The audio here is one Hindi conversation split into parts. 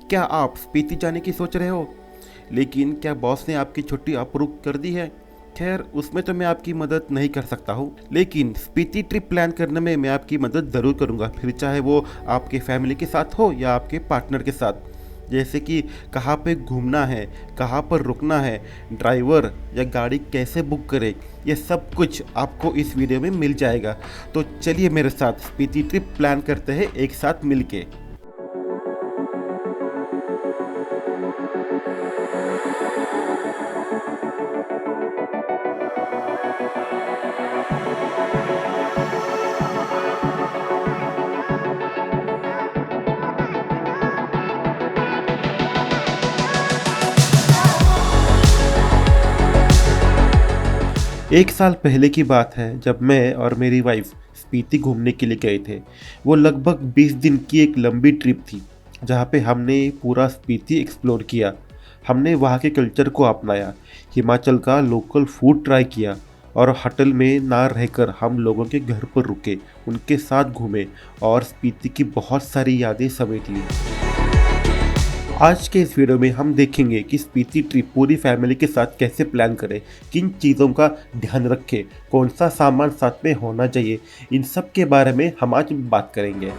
क्या आप स्पीति जाने की सोच रहे हो? लेकिन क्या बॉस ने आपकी छुट्टी अप्रूव कर दी है? खैर, उसमें तो मैं आपकी मदद नहीं कर सकता हूँ, लेकिन स्पीति ट्रिप प्लान करने में मैं आपकी मदद ज़रूर करूँगा, फिर चाहे वो आपके फैमिली के साथ हो या आपके पार्टनर के साथ। जैसे कि कहाँ पे घूमना है, कहाँ पर रुकना है, ड्राइवर या गाड़ी कैसे बुक करें, ये सब कुछ आपको इस वीडियो में मिल जाएगा। तो चलिए मेरे साथ स्पीति ट्रिप प्लान करते हैं एक साथ मिलके। एक साल पहले की बात है जब मैं और मेरी वाइफ स्पीति घूमने के लिए गए थे। वो लगभग 20 दिन की एक लंबी ट्रिप थी जहाँ पे हमने पूरा स्पीति एक्सप्लोर किया। हमने वहाँ के कल्चर को अपनाया, हिमाचल का लोकल फूड ट्राई किया और होटल में ना रहकर हम लोगों के घर पर रुके, उनके साथ घूमे और स्पीति की बहुत सारी यादें समेट ली। आज के इस वीडियो में हम देखेंगे कि स्पीति ट्रिप पूरी फैमिली के साथ कैसे प्लान करें, किन चीज़ों का ध्यान रखें, कौन सा सामान साथ में होना चाहिए, इन सब के बारे में हम आज बात करेंगे।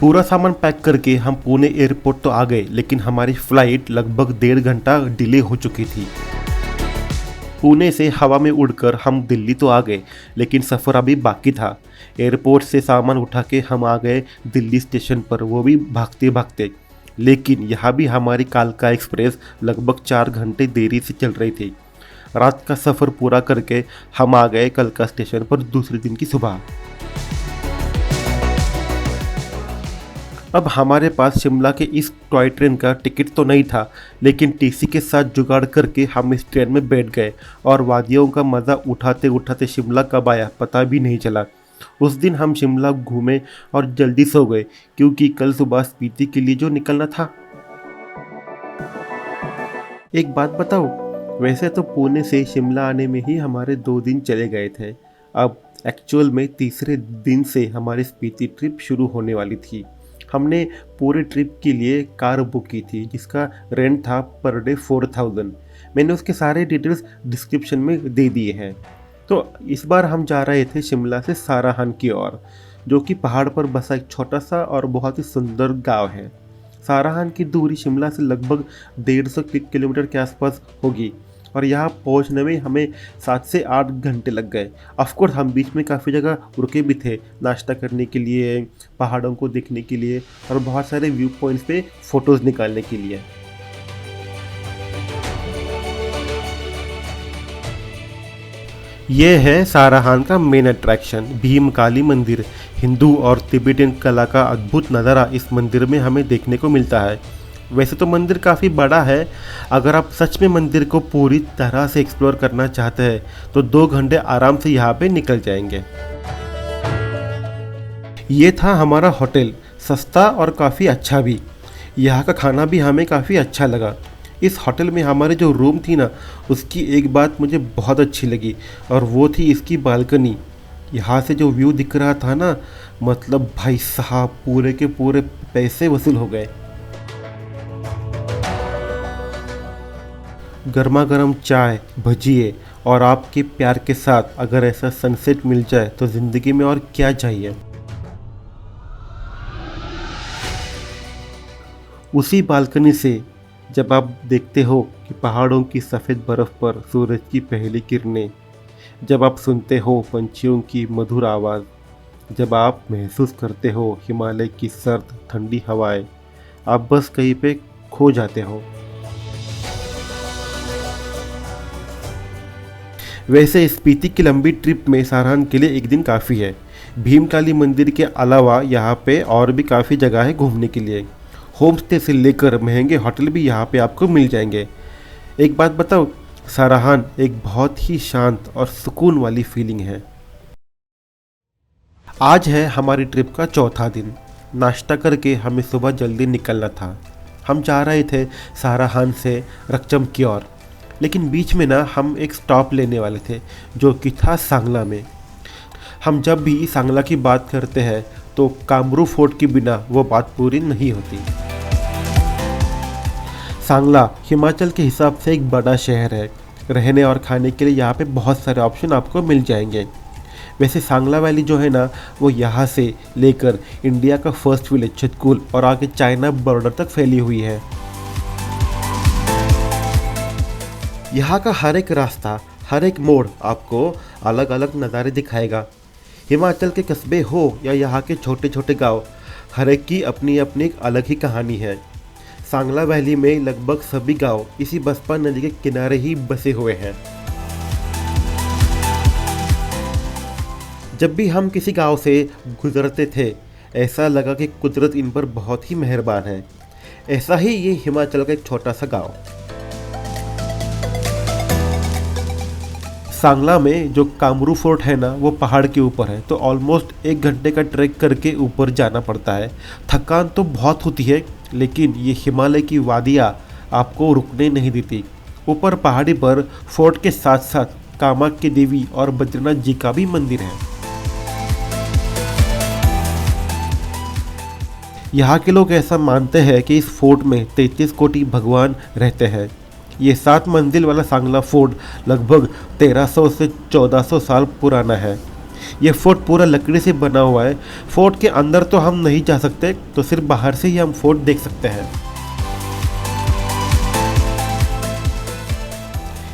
पूरा सामान पैक करके हम पुणे एयरपोर्ट तो आ गए, लेकिन हमारी फ्लाइट लगभग 1.5 घंटा डिले हो चुकी थी। पुणे से हवा में उड़कर हम दिल्ली तो आ गए, लेकिन सफ़र अभी बाकी था। एयरपोर्ट से सामान उठा के हम आ गए दिल्ली स्टेशन पर, वो भी भागते भागते। लेकिन यहाँ भी हमारी कालका एक्सप्रेस लगभग 4 घंटे देरी से चल रही थी। रात का सफ़र पूरा करके हम आ गए कालका स्टेशन पर दूसरे दिन की सुबह। अब हमारे पास शिमला के इस टॉय ट्रेन का टिकट तो नहीं था, लेकिन टीसी के साथ जुगाड़ करके हम इस ट्रेन में बैठ गए और वादियों का मज़ा उठाते उठाते शिमला कब आया पता भी नहीं चला। उस दिन हम शिमला घूमे और जल्दी सो गए, क्योंकि कल सुबह स्पीति के लिए जो निकलना था। एक बात बताओ, वैसे तो पुणे से शिमला आने में ही हमारे 2 दिन चले गए थे। अब एक्चुअल में तीसरे दिन से हमारी स्पीति ट्रिप शुरू होने वाली थी। हमने पूरे ट्रिप के लिए कार बुक की थी जिसका रेंट था पर डे 4000। मैंने उसके सारे डिटेल्स डिस्क्रिप्शन में दे दिए हैं। तो इस बार हम जा रहे थे शिमला से साराहान की ओर, जो कि पहाड़ पर बसा एक छोटा सा और बहुत ही सुंदर गांव है। साराहान की दूरी शिमला से लगभग 150 किलोमीटर के आसपास होगी और यहाँ पहुँचने में हमें 7 से 8 घंटे लग गए। ऑफकोर्स हम बीच में काफ़ी जगह रुके भी थे, नाश्ता करने के लिए, पहाड़ों को देखने के लिए और बहुत सारे व्यू पॉइंट्स पे फ़ोटोज़ निकालने के लिए। ये है साराहान का मेन अट्रैक्शन, भीमकाली मंदिर। हिंदू और तिब्बतन कला का अद्भुत नज़ारा इस मंदिर में हमें देखने को मिलता है। वैसे तो मंदिर काफ़ी बड़ा है, अगर आप सच में मंदिर को पूरी तरह से एक्सप्लोर करना चाहते हैं तो 2 घंटे आराम से यहाँ पे निकल जाएंगे। ये था हमारा होटल, सस्ता और काफ़ी अच्छा भी। यहाँ का खाना भी हमें काफ़ी अच्छा लगा। इस होटल में हमारे जो रूम थी ना, उसकी एक बात मुझे बहुत अच्छी लगी और वो थी इसकी बालकनी। यहाँ से जो व्यू दिख रहा था ना, मतलब भाई साहब पूरे के पूरे पैसे वसूल हो गए। गर्मा गर्म चाय, भजिए और आपके प्यार के साथ अगर ऐसा सनसेट मिल जाए तो ज़िंदगी में और क्या चाहिए। उसी बालकनी से जब आप देखते हो कि पहाड़ों की सफ़ेद बर्फ़ पर सूरज की पहली किरणें, जब आप सुनते हो पंछियों की मधुर आवाज़, जब आप महसूस करते हो हिमालय की सर्द ठंडी हवाएं, आप बस कहीं पे खो जाते हो। वैसे स्पीति की लंबी ट्रिप में साराहान के लिए एक दिन काफ़ी है। भीमकाली मंदिर के अलावा यहाँ पे और भी काफ़ी जगह है घूमने के लिए। होम स्टे से लेकर महंगे होटल भी यहाँ पे आपको मिल जाएंगे। एक बात बताओ, साराहान एक बहुत ही शांत और सुकून वाली फीलिंग है। आज है हमारी ट्रिप का चौथा दिन। नाश्ता करके हमें सुबह जल्दी निकलना था। हम जा रहे थे साराहान से रकचम की ओर, लेकिन बीच में ना हम एक स्टॉप लेने वाले थे जो कि था सांगला में। हम जब भी सांगला की बात करते हैं तो कामरू फोर्ट के बिना वो बात पूरी नहीं होती। सांगला हिमाचल के हिसाब से एक बड़ा शहर है। रहने और खाने के लिए यहाँ पे बहुत सारे ऑप्शन आपको मिल जाएंगे। वैसे सांगला वैली जो है ना, वो यहाँ से लेकर इंडिया का फर्स्ट विलेज छितकुल और आगे चाइना बॉर्डर तक फैली हुई है। यहाँ का हर एक रास्ता, हर एक मोड़ आपको अलग अलग नज़ारे दिखाएगा। हिमाचल के कस्बे हो या यहाँ के छोटे छोटे गांव, हर एक की अपनी अपनी एक अलग ही कहानी है। सांगला वैली में लगभग सभी गांव इसी बसपा नदी के किनारे ही बसे हुए हैं। जब भी हम किसी गांव से गुजरते थे, ऐसा लगा कि कुदरत इन पर बहुत ही मेहरबान है। ऐसा ही ये हिमाचल का एक छोटा सा गांव। सांगला में जो कामरू फोर्ट है ना, वो पहाड़ के ऊपर है, तो ऑलमोस्ट 1 घंटे का ट्रैक करके ऊपर जाना पड़ता है। थकान तो बहुत होती है, लेकिन ये हिमालय की वादियाँ आपको रुकने नहीं देती। ऊपर पहाड़ी पर फोर्ट के साथ साथ कामाख्या देवी और बद्रीनाथ जी का भी मंदिर है। यहाँ के लोग ऐसा मानते हैं कि इस फोर्ट में 33 कोटि भगवान रहते हैं। ये 7 मंजिल वाला सांगला फोर्ट लगभग 1300 से 1400 साल पुराना है। ये फोर्ट पूरा लकड़ी से बना हुआ है। फोर्ट के अंदर तो हम नहीं जा सकते, तो सिर्फ बाहर से ही हम फोर्ट देख सकते हैं।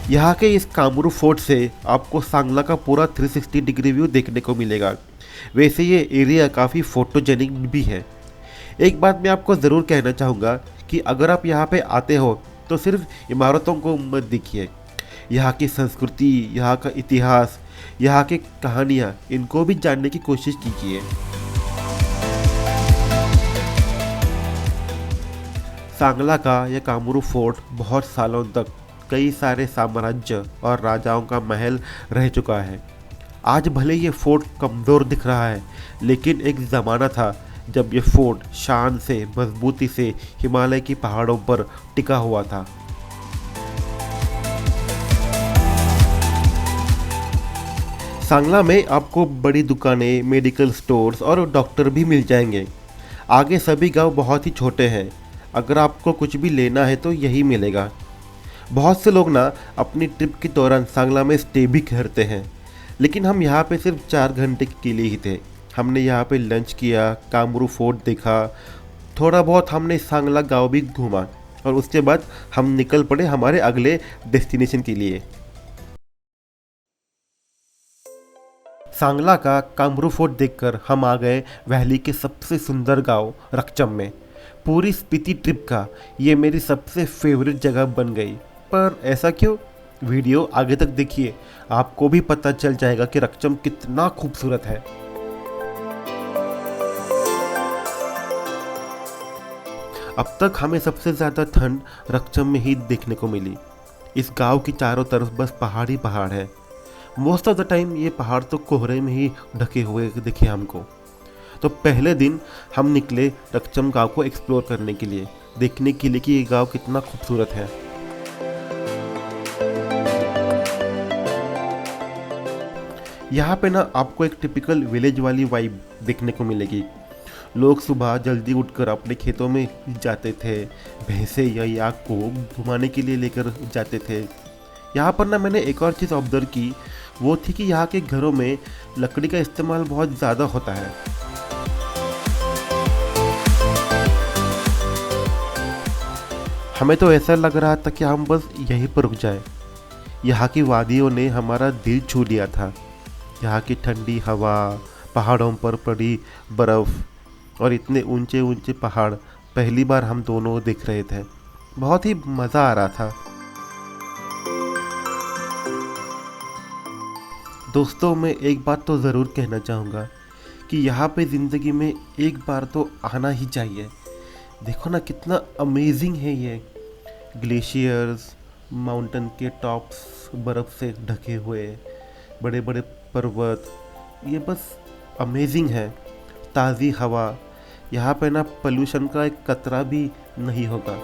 यहाँ के इस कामरू फोर्ट से आपको सांगला का पूरा 360 डिग्री व्यू देखने को मिलेगा। वैसे ये एरिया काफ़ी फोटोजेनिक भी है। एक बात मैं आपको ज़रूर कहना चाहूँगा कि अगर आप यहाँ पे आते हो तो सिर्फ इमारतों को मत देखिए। यहाँ की संस्कृति, यहाँ का इतिहास, यहाँ की कहानियाँ, इनको भी जानने की कोशिश कीजिए। सांगला का यह कामरू फोर्ट बहुत सालों तक कई सारे साम्राज्य और राजाओं का महल रह चुका है। आज भले ये फोर्ट कमज़ोर दिख रहा है, लेकिन एक ज़माना था जब ये फोर्ट शान से, मजबूती से हिमालय की पहाड़ों पर टिका हुआ था। सांगला में आपको बड़ी दुकानें, मेडिकल स्टोर्स और डॉक्टर भी मिल जाएंगे। आगे सभी गांव बहुत ही छोटे हैं। अगर आपको कुछ भी लेना है तो यही मिलेगा। बहुत से लोग ना अपनी ट्रिप के दौरान सांगला में स्टे भी करते हैं, लेकिन हम यहाँ पे सिर्फ 4 घंटे के लिए ही थे। हमने यहाँ पे लंच किया, कामरू फोर्ट देखा, थोड़ा बहुत हमने सांगला गांव भी घूमा और उसके बाद हम निकल पड़े हमारे अगले डेस्टिनेशन के लिए। सांगला का कामरू फोर्ट देखकर हम आ गए वैली के सबसे सुंदर गांव रकचम में। पूरी स्पीति ट्रिप का ये मेरी सबसे फेवरेट जगह बन गई। पर ऐसा क्यों? वीडियो आगे तक देखिए, आपको भी पता चल जाएगा कि रकचम कितना खूबसूरत है। अब तक हमें सबसे ज़्यादा ठंड रकचम में ही देखने को मिली। इस गांव की चारों तरफ बस पहाड़ ही पहाड़ है। मोस्ट ऑफ द टाइम ये पहाड़ तो कोहरे में ही ढके हुए दिखे हमको। तो पहले दिन हम निकले रकचम गांव को एक्सप्लोर करने के लिए, देखने के लिए कि ये गांव कितना खूबसूरत है। यहाँ पे ना आपको एक टिपिकल विलेज वाली वाइब देखने को मिलेगी। लोग सुबह जल्दी उठकर अपने खेतों में जाते थे, भैंसे या याक को घुमाने के लिए लेकर जाते थे। यहाँ पर ना मैंने एक और चीज़ ऑब्जर्व की, वो थी कि यहाँ के घरों में लकड़ी का इस्तेमाल बहुत ज़्यादा होता है। हमें तो ऐसा लग रहा था कि हम बस यहीं पर रुक जाए। यहाँ की वादियों ने हमारा दिल छू लिया था। यहाँ की ठंडी हवा, पहाड़ों पर पड़ी बर्फ़ और इतने ऊंचे ऊंचे पहाड़ पहली बार हम दोनों देख रहे थे। बहुत ही मज़ा आ रहा था। दोस्तों, मैं एक बात तो ज़रूर कहना चाहूँगा कि यहाँ पे ज़िंदगी में एक बार तो आना ही चाहिए। देखो ना कितना अमेजिंग है ये। ग्लेशियर्स, माउंटेन के टॉप्स बर्फ़ से ढके हुए, बड़े बड़े पर्वत, ये बस अमेजिंग है। ताज़ी हवा, यहाँ पे ना पोल्यूशन का एक कतरा भी नहीं होगा।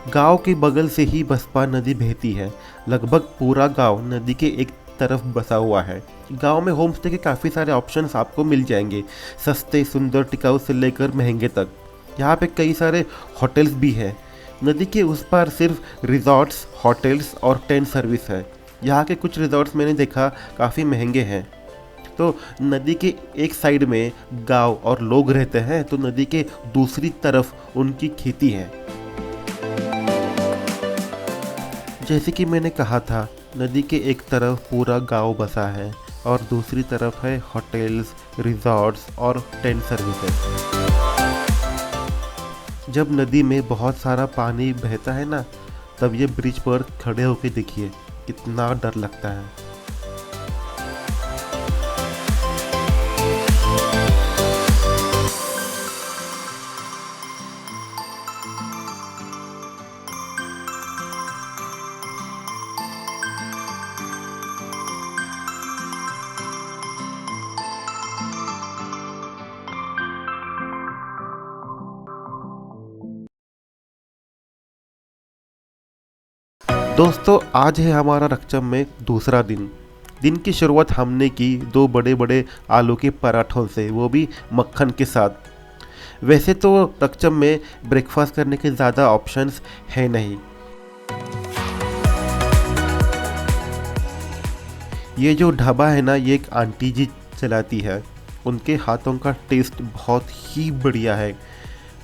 गांव के बगल से ही बसपा नदी बहती है। लगभग पूरा गांव नदी के एक तरफ बसा हुआ है। गांव में होम स्टे के काफ़ी सारे ऑप्शंस आपको मिल जाएंगे, सस्ते, सुंदर, टिकाऊ से लेकर महंगे तक। यहाँ पे कई सारे होटल्स भी हैं। नदी के उस पार सिर्फ रिजॉर्ट्स, होटल्स और टेंट सर्विस है। यहाँ के कुछ रिजॉर्ट्स मैंने देखा काफ़ी महंगे हैं। तो नदी के एक साइड में गांव और लोग रहते हैं, तो नदी के दूसरी तरफ उनकी खेती है। जैसे कि मैंने कहा था, नदी के एक तरफ पूरा गांव बसा है और दूसरी तरफ है होटल्स, रिजॉर्ट्स और टेंट सर्विसेज। जब नदी में बहुत सारा पानी बहता है ना, तब ये ब्रिज पर खड़े होके देखिए कितना डर लगता है। दोस्तों, आज है हमारा रक्षम में दूसरा दिन। दिन की शुरुआत हमने की 2 बड़े बड़े आलू के पराठों से, वो भी मक्खन के साथ। वैसे तो रक्षम में ब्रेकफास्ट करने के ज़्यादा ऑप्शंस हैं नहीं। ये जो ढाबा है ना, ये एक आंटी जी चलाती है। उनके हाथों का टेस्ट बहुत ही बढ़िया है।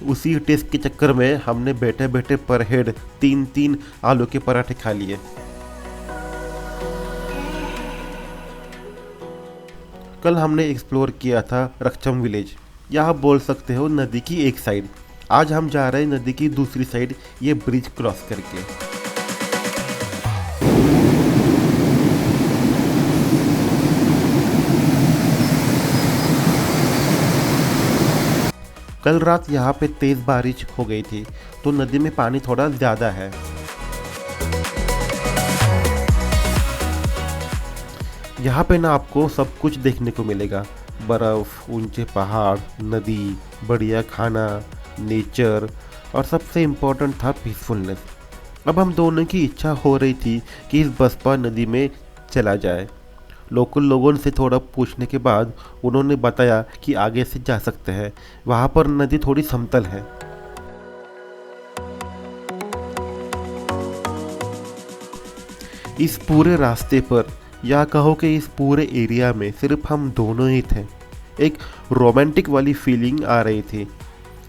उसी टेस्ट के चक्कर में हमने बैठे बैठे पर हेड 3-3 आलू के पराठे खा लिए। कल हमने एक्सप्लोर किया था रक्षम विलेज, या आप बोल सकते हो नदी की एक साइड। आज हम जा रहे हैं नदी की दूसरी साइड, ये ब्रिज क्रॉस करके। कल रात यहाँ पे तेज़ बारिश हो गई थी, तो नदी में पानी थोड़ा ज़्यादा है। यहाँ पे ना आपको सब कुछ देखने को मिलेगा, बर्फ़, ऊंचे पहाड़, नदी, बढ़िया खाना, नेचर और सबसे इम्पोर्टेंट था पीसफुलनेस। अब हम दोनों की इच्छा हो रही थी कि इस बसपा नदी में चला जाए। लोकल लोगों से थोड़ा पूछने के बाद उन्होंने बताया कि आगे से जा सकते हैं, वहाँ पर नदी थोड़ी समतल है। इस पूरे रास्ते पर, या कहो कि इस पूरे एरिया में सिर्फ हम दोनों ही थे। एक रोमांटिक वाली फीलिंग आ रही थी।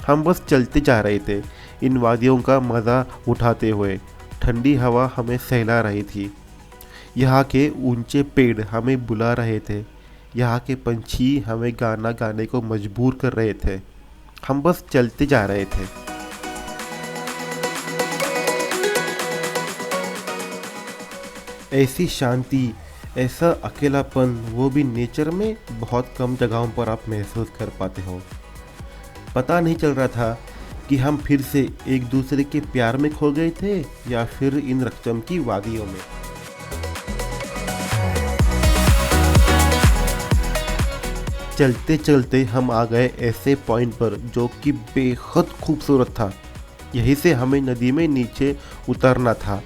हम बस चलते जा रहे थे, इन वादियों का मज़ा उठाते हुए। ठंडी हवा हमें सहला रही थी। यहाँ के ऊंचे पेड़ हमें बुला रहे थे। यहाँ के पंछी हमें गाना गाने को मजबूर कर रहे थे। हम बस चलते जा रहे थे। ऐसी शांति, ऐसा अकेलापन, वो भी नेचर में बहुत कम जगहों पर आप महसूस कर पाते हो। पता नहीं चल रहा था कि हम फिर से एक दूसरे के प्यार में खो गए थे या फिर इन रक्षम की वादियों में। चलते चलते हम आ गए ऐसे पॉइंट पर जो कि बेहद खूबसूरत था। यहीं से हमें नदी में नीचे उतरना था।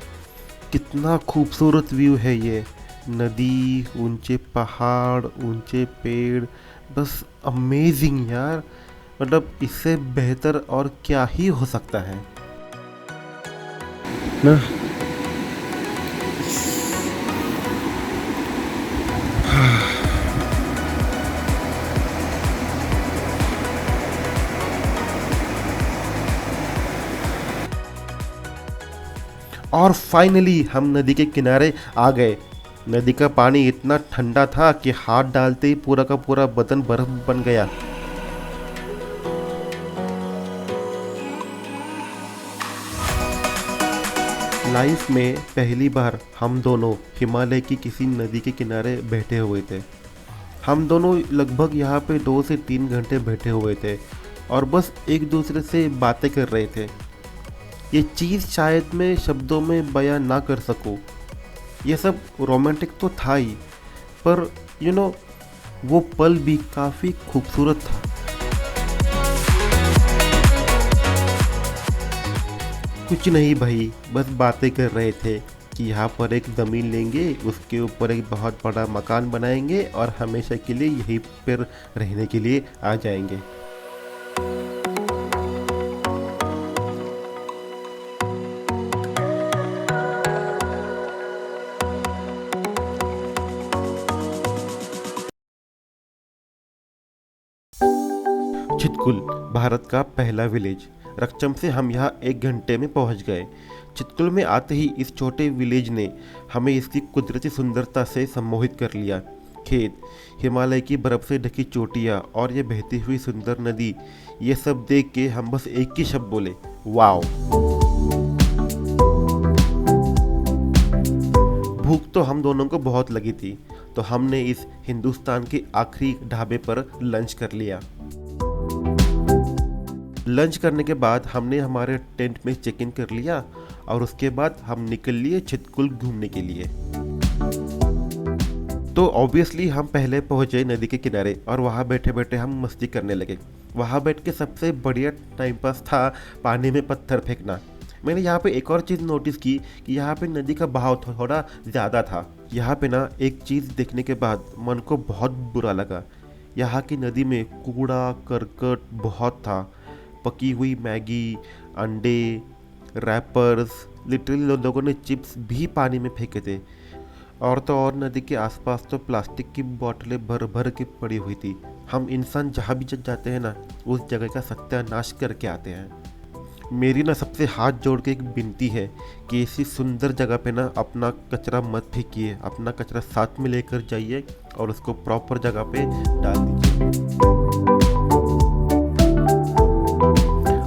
कितना खूबसूरत व्यू है ये, नदी, ऊंचे पहाड़, ऊंचे पेड़, बस अमेजिंग यार। मतलब इससे बेहतर और क्या ही हो सकता है ना। और फाइनली हम नदी के किनारे आ गए। नदी का पानी इतना ठंडा था कि हाथ डालते ही पूरा का पूरा बदन बर्फ बन गया। लाइफ में पहली बार हम दोनों हिमालय की किसी नदी के किनारे बैठे हुए थे। हम दोनों लगभग यहाँ पे 2 से 3 घंटे बैठे हुए थे और बस एक दूसरे से बातें कर रहे थे। ये चीज़ शायद मैं शब्दों में बयां ना कर सकूं। ये सब रोमांटिक तो था ही, पर वो पल भी काफ़ी खूबसूरत था। कुछ नहीं भाई, बस बातें कर रहे थे, कि यहाँ पर एक ज़मीन लेंगे, उसके ऊपर एक बहुत बड़ा मकान बनाएंगे और हमेशा के लिए यहीं पर रहने के लिए आ जाएंगे। चितकुल, भारत का पहला विलेज। रक्षम से हम यहाँ 1 घंटे में पहुँच गए। चितकुल में आते ही इस छोटे विलेज ने हमें इसकी कुदरती सुंदरता से सम्मोहित कर लिया। खेत, हिमालय की बर्फ से ढकी चोटियाँ और ये बहती हुई सुंदर नदी, ये सब देख के हम बस एक ही शब्द बोले, वाओ। भूख तो हम दोनों को बहुत लगी थी, तो हमने इस हिंदुस्तान के आखिरी ढाबे पर लंच कर लिया। लंच करने के बाद हमने हमारे टेंट में चेक इन कर लिया और उसके बाद हम निकल लिए चितकुल घूमने के लिए। तो ऑब्वियसली हम पहले पहुंचे नदी के किनारे और वहाँ बैठे बैठे हम मस्ती करने लगे। वहाँ बैठ के सबसे बढ़िया टाइम पास था पानी में पत्थर फेंकना। मैंने यहाँ पे एक और चीज़ नोटिस की कि यहाँ पे नदी का बहाव थोड़ा ज़्यादा था। यहाँ पे ना एक चीज़ देखने के बाद मन को बहुत बुरा लगा। यहाँ की नदी में कूड़ा करकट बहुत था। पकी हुई मैगी, अंडे, रैपर्स, लिटरली लोगों ने चिप्स भी पानी में फेंके थे। और तो और नदी के आसपास तो प्लास्टिक की बोतलें भर भर के पड़ी हुई थी। हम इंसान जहाँ भी जाते हैं ना, उस जगह का सत्यानाश करके आते हैं। मेरी ना सबसे हाथ जोड़ के एक विनती है कि ऐसी सुंदर जगह पे ना अपना कचरा मत फेंकिए, अपना कचरा साथ में लेकर जाइए और उसको प्रॉपर जगह पे डाल दीजिए।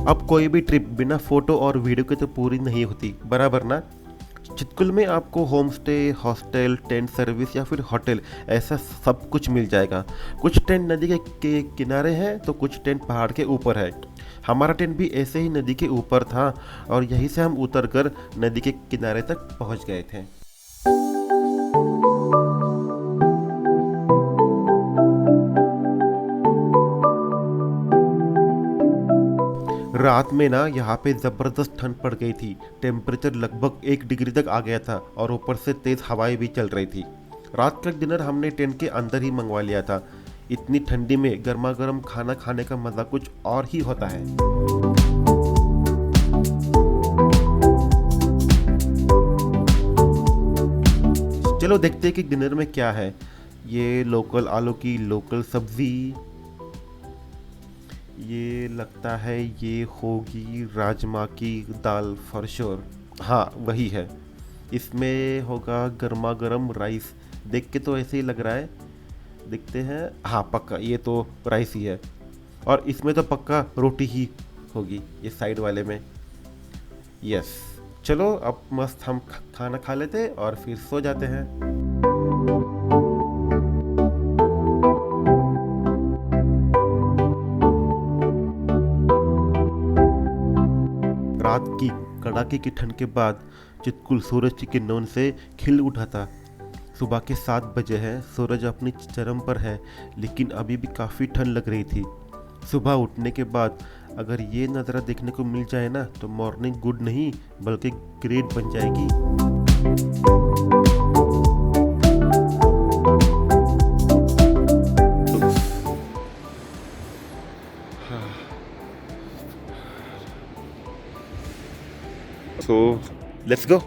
अब कोई भी ट्रिप बिना फोटो और वीडियो के तो पूरी नहीं होती, बराबर ना। चितकुल में आपको home stay, hostel, tent service या फिर होटल ऐसा सब कुछ मिल जाएगा। कुछ टेंट नदी के किनारे हैं तो कुछ टेंट पहाड़ के ऊपर है। हमारा टेंट भी ऐसे ही नदी के ऊपर था और यहीं से हम उतरकर नदी के किनारे तक पहुंच गए थे। रात में ना यहाँ पे ज़बरदस्त ठंड पड़ गई थी। टेम्परेचर लगभग 1 डिग्री तक आ गया था और ऊपर से तेज़ हवाएं भी चल रही थी। रात का डिनर हमने टेंट के अंदर ही मंगवा लिया था। इतनी ठंडी में गर्मा गर्म खाना खाने का मज़ा कुछ और ही होता है। चलो देखते हैं कि डिनर में क्या है। ये लोकल आलू की लोकल सब्ज़ी, ये लगता है ये होगी राजमा की दाल फॉर श्योर। हाँ वही है। इसमें होगा गर्मा गर्म राइस। देख के तो ऐसे ही लग रहा है। देखते हैं, हाँ पक्का ये तो राइस ही है। और इसमें तो पक्का रोटी ही होगी ये साइड वाले में। यस, चलो अब मस्त हम खाना खा लेते और फिर सो जाते हैं। रात की कड़ाके की ठंड के बाद चितकुल सूरज की किरणों से खिल उठा था। सुबह के 7 बजे हैं, सूरज अपनी चरम पर है, लेकिन अभी भी काफ़ी ठंड लग रही थी। सुबह उठने के बाद अगर ये नज़ारा देखने को मिल जाए ना तो मॉर्निंग गुड नहीं बल्कि ग्रेट बन जाएगी। So let's go.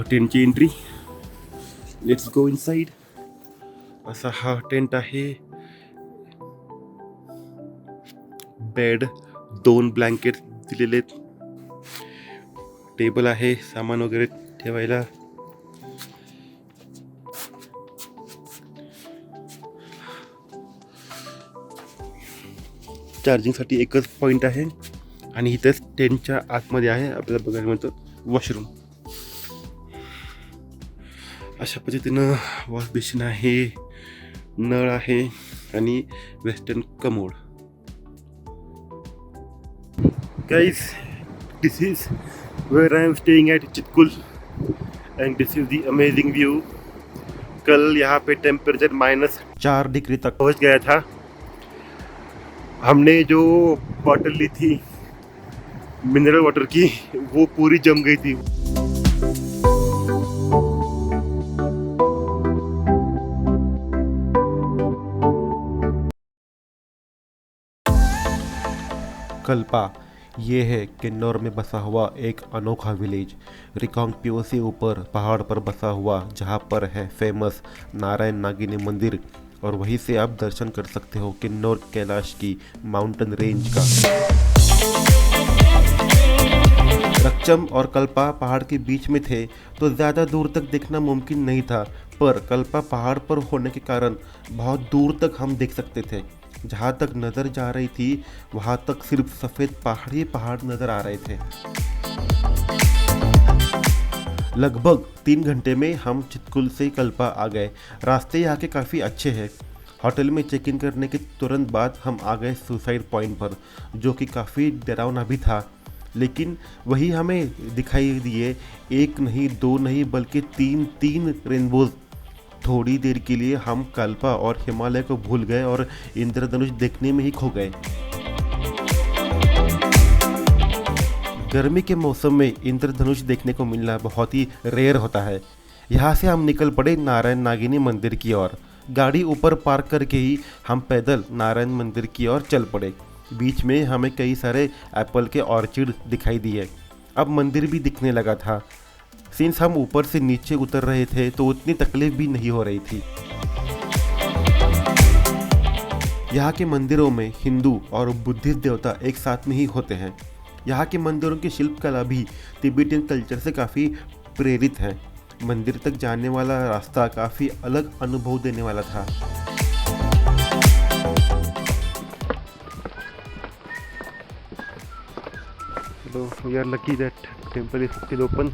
टेंट ची एंट्री. Let's go inside. असा हा टेंट आहे. बेड, 2 ब्लँकेट दिलेले, टेबल आहे सामान वगैरे ठेवायला. चार्जिंगसाठी एकच पॉईंट आहे आणि इथेच टेंटच्या आतमध्ये आहे आपल्याला बघायला मिळतं वॉशरूम. अशा पद्धतीनं वॉश बेसिन आहे, नळ आहे आणि western commode. Guys, this is where I am staying at Chitkul and this is the amazing view. कल यहाँ पे टेम्परेचर -4 डिग्री तक पहुँच गया था. हमने जो बॉटल ली थी मिनरल वाटर की, वो पूरी जम गई थी। कल्पा ये है किन्नौर में बसा हुआ एक अनोखा विलेज। रिकांगपिओ से ऊपर पहाड़ पर बसा हुआ, जहाँ पर है फेमस नारायण नागिनी मंदिर, और वहीं से आप दर्शन कर सकते हो किन्नौर कैलाश की माउंटेन रेंज का। रक्षम और कल्पा पहाड़ के बीच में थे, तो ज़्यादा दूर तक देखना मुमकिन नहीं था, पर कल्पा पहाड़ पर होने के कारण बहुत दूर तक हम देख सकते थे। जहाँ तक नज़र जा रही थी वहाँ तक सिर्फ सफ़ेद पहाड़ ही पहाड़ नज़र आ रहे थे। लगभग 3 घंटे में हम चितकुल से कल्पा आ गए। रास्ते यहाँ के काफ़ी अच्छे हैं। होटल में चेक इन करने के तुरंत बाद हम आ गए सुसाइड पॉइंट पर, जो कि काफ़ी डरावना भी था, लेकिन वही हमें दिखाई दिए। एक नहीं, दो नहीं, बल्कि तीन रेनबोज। थोड़ी देर के लिए हम कल्पा और हिमालय को भूल गए और इंद्रधनुष देखने में ही खो गए। गर्मी के मौसम में इंद्रधनुष देखने को मिलना बहुत ही रेयर होता है। यहाँ से हम निकल पड़े नारायण नागिनी मंदिर की ओर। गाड़ी ऊपर पार्क करके ही हम पैदल नारायण मंदिर की ओर चल पड़े। बीच में हमें कई सारे एप्पल के ऑर्चिड दिखाई दिए। अब मंदिर भी दिखने लगा था। सिंस हम ऊपर से नीचे उतर रहे थे तो उतनी तकलीफ भी नहीं हो रही थी। यहाँ के मंदिरों में हिंदू और बुद्धिस्ट देवता एक साथ में ही होते हैं। यहाँ के मंदिरों की शिल्पकला भी तिब्बतियन कल्चर से काफ़ी प्रेरित है। मंदिर तक जाने वाला रास्ता काफ़ी अलग अनुभव देने वाला था। So we are lucky that temple is still open.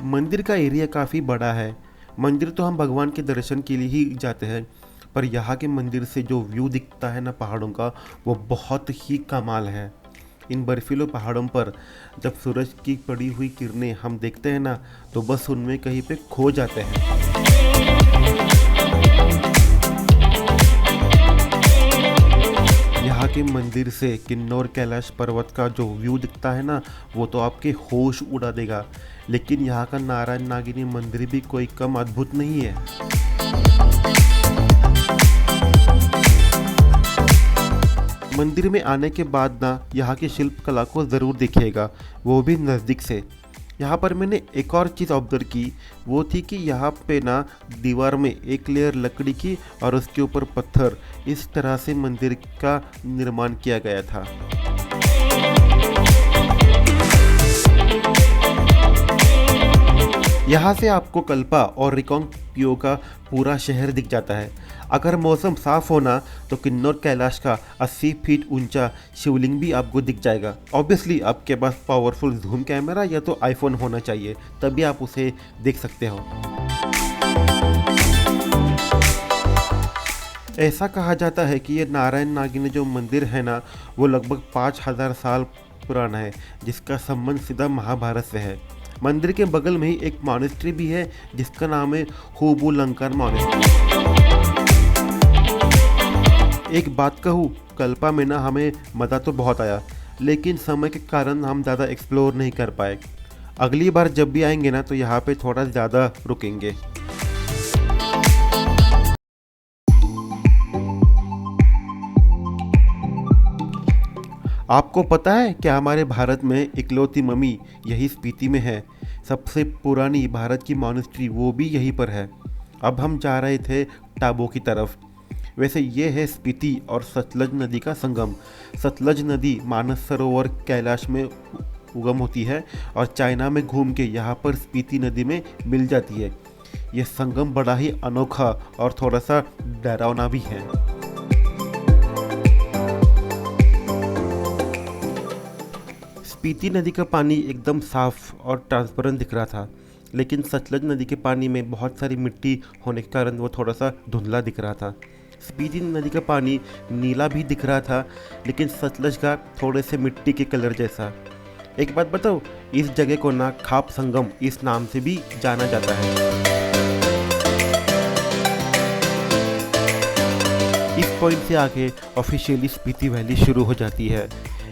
मंदिर का एरिया काफ़ी बड़ा है। मंदिर तो हम भगवान के दर्शन के लिए ही जाते हैं, पर यहाँ के मंदिर से जो व्यू दिखता है ना पहाड़ों का, वो बहुत ही कमाल है। इन बर्फीले पहाड़ों पर जब सूरज की पड़ी हुई किरणें हम देखते हैं ना, तो बस उनमें कहीं पे खो जाते हैं। यहाँ के मंदिर से किन्नौर कैलाश पर्वत का जो व्यू दिखता है ना, वो तो आपके होश उड़ा देगा। लेकिन यहाँ का नारायण नागिनी मंदिर भी कोई कम अद्भुत नहीं है। मंदिर में आने के बाद ना यहाँ की शिल्पकला को ज़रूर देखिएगा, वो भी नज़दीक से। यहाँ पर मैंने एक और चीज़ ऑब्जर्व की, वो थी कि यहाँ पे ना दीवार में एक लेयर लकड़ी की और उसके ऊपर पत्थर, इस तरह से मंदिर का निर्माण किया गया था। यहाँ से आपको कल्पा और रिकांगपिओ का पूरा शहर दिख जाता है। अगर मौसम साफ होना तो किन्नौर कैलाश का 80 फीट ऊंचा शिवलिंग भी आपको दिख जाएगा। ऑब्वियसली आपके पास पावरफुल जूम कैमरा या तो आईफोन होना चाहिए, तभी आप उसे देख सकते हो। ऐसा कहा जाता है कि ये नारायण नागिनी जो मंदिर है ना, वो लगभग 5000 साल पुराना है, जिसका संबंध सीधा महाभारत से है। मंदिर के बगल में ही एक मॉनेस्ट्री भी है जिसका नाम है हुबू लंकार मॉनेस्ट्री। एक बात कहूँ, कल्पा में ना हमें मज़ा तो बहुत आया, लेकिन समय के कारण हम ज़्यादा एक्सप्लोर नहीं कर पाए। अगली बार जब भी आएंगे ना तो यहाँ पे थोड़ा ज़्यादा रुकेंगे। आपको पता है क्या हमारे भारत में इकलौती मम्मी यही स्पीति में है। सबसे पुरानी भारत की मॉनेस्ट्री वो भी यहीं पर है। अब हम जा रहे थे टाबो की तरफ। वैसे ये है स्पीति और सतलज नदी का संगम। सतलज नदी मानस सरोवर कैलाश में उगम होती है और चाइना में घूम के यहाँ पर स्पीति नदी में मिल जाती है। ये संगम बड़ा ही अनोखा और थोड़ा सा डरावना भी है। स्पीति नदी का पानी एकदम साफ और ट्रांसपेरेंट दिख रहा था, लेकिन सतलज नदी के पानी में बहुत सारी मिट्टी होने के कारण वो थोड़ा सा धुंधला दिख रहा था। स्पीति नदी का पानी नीला भी दिख रहा था, लेकिन सतलज का थोड़े से मिट्टी के कलर जैसा। एक बात बताओ, इस जगह को ना खाप संगम इस नाम से भी जाना जाता है। इस पॉइंट से आगे ऑफिशियली स्पीति वैली शुरू हो जाती है।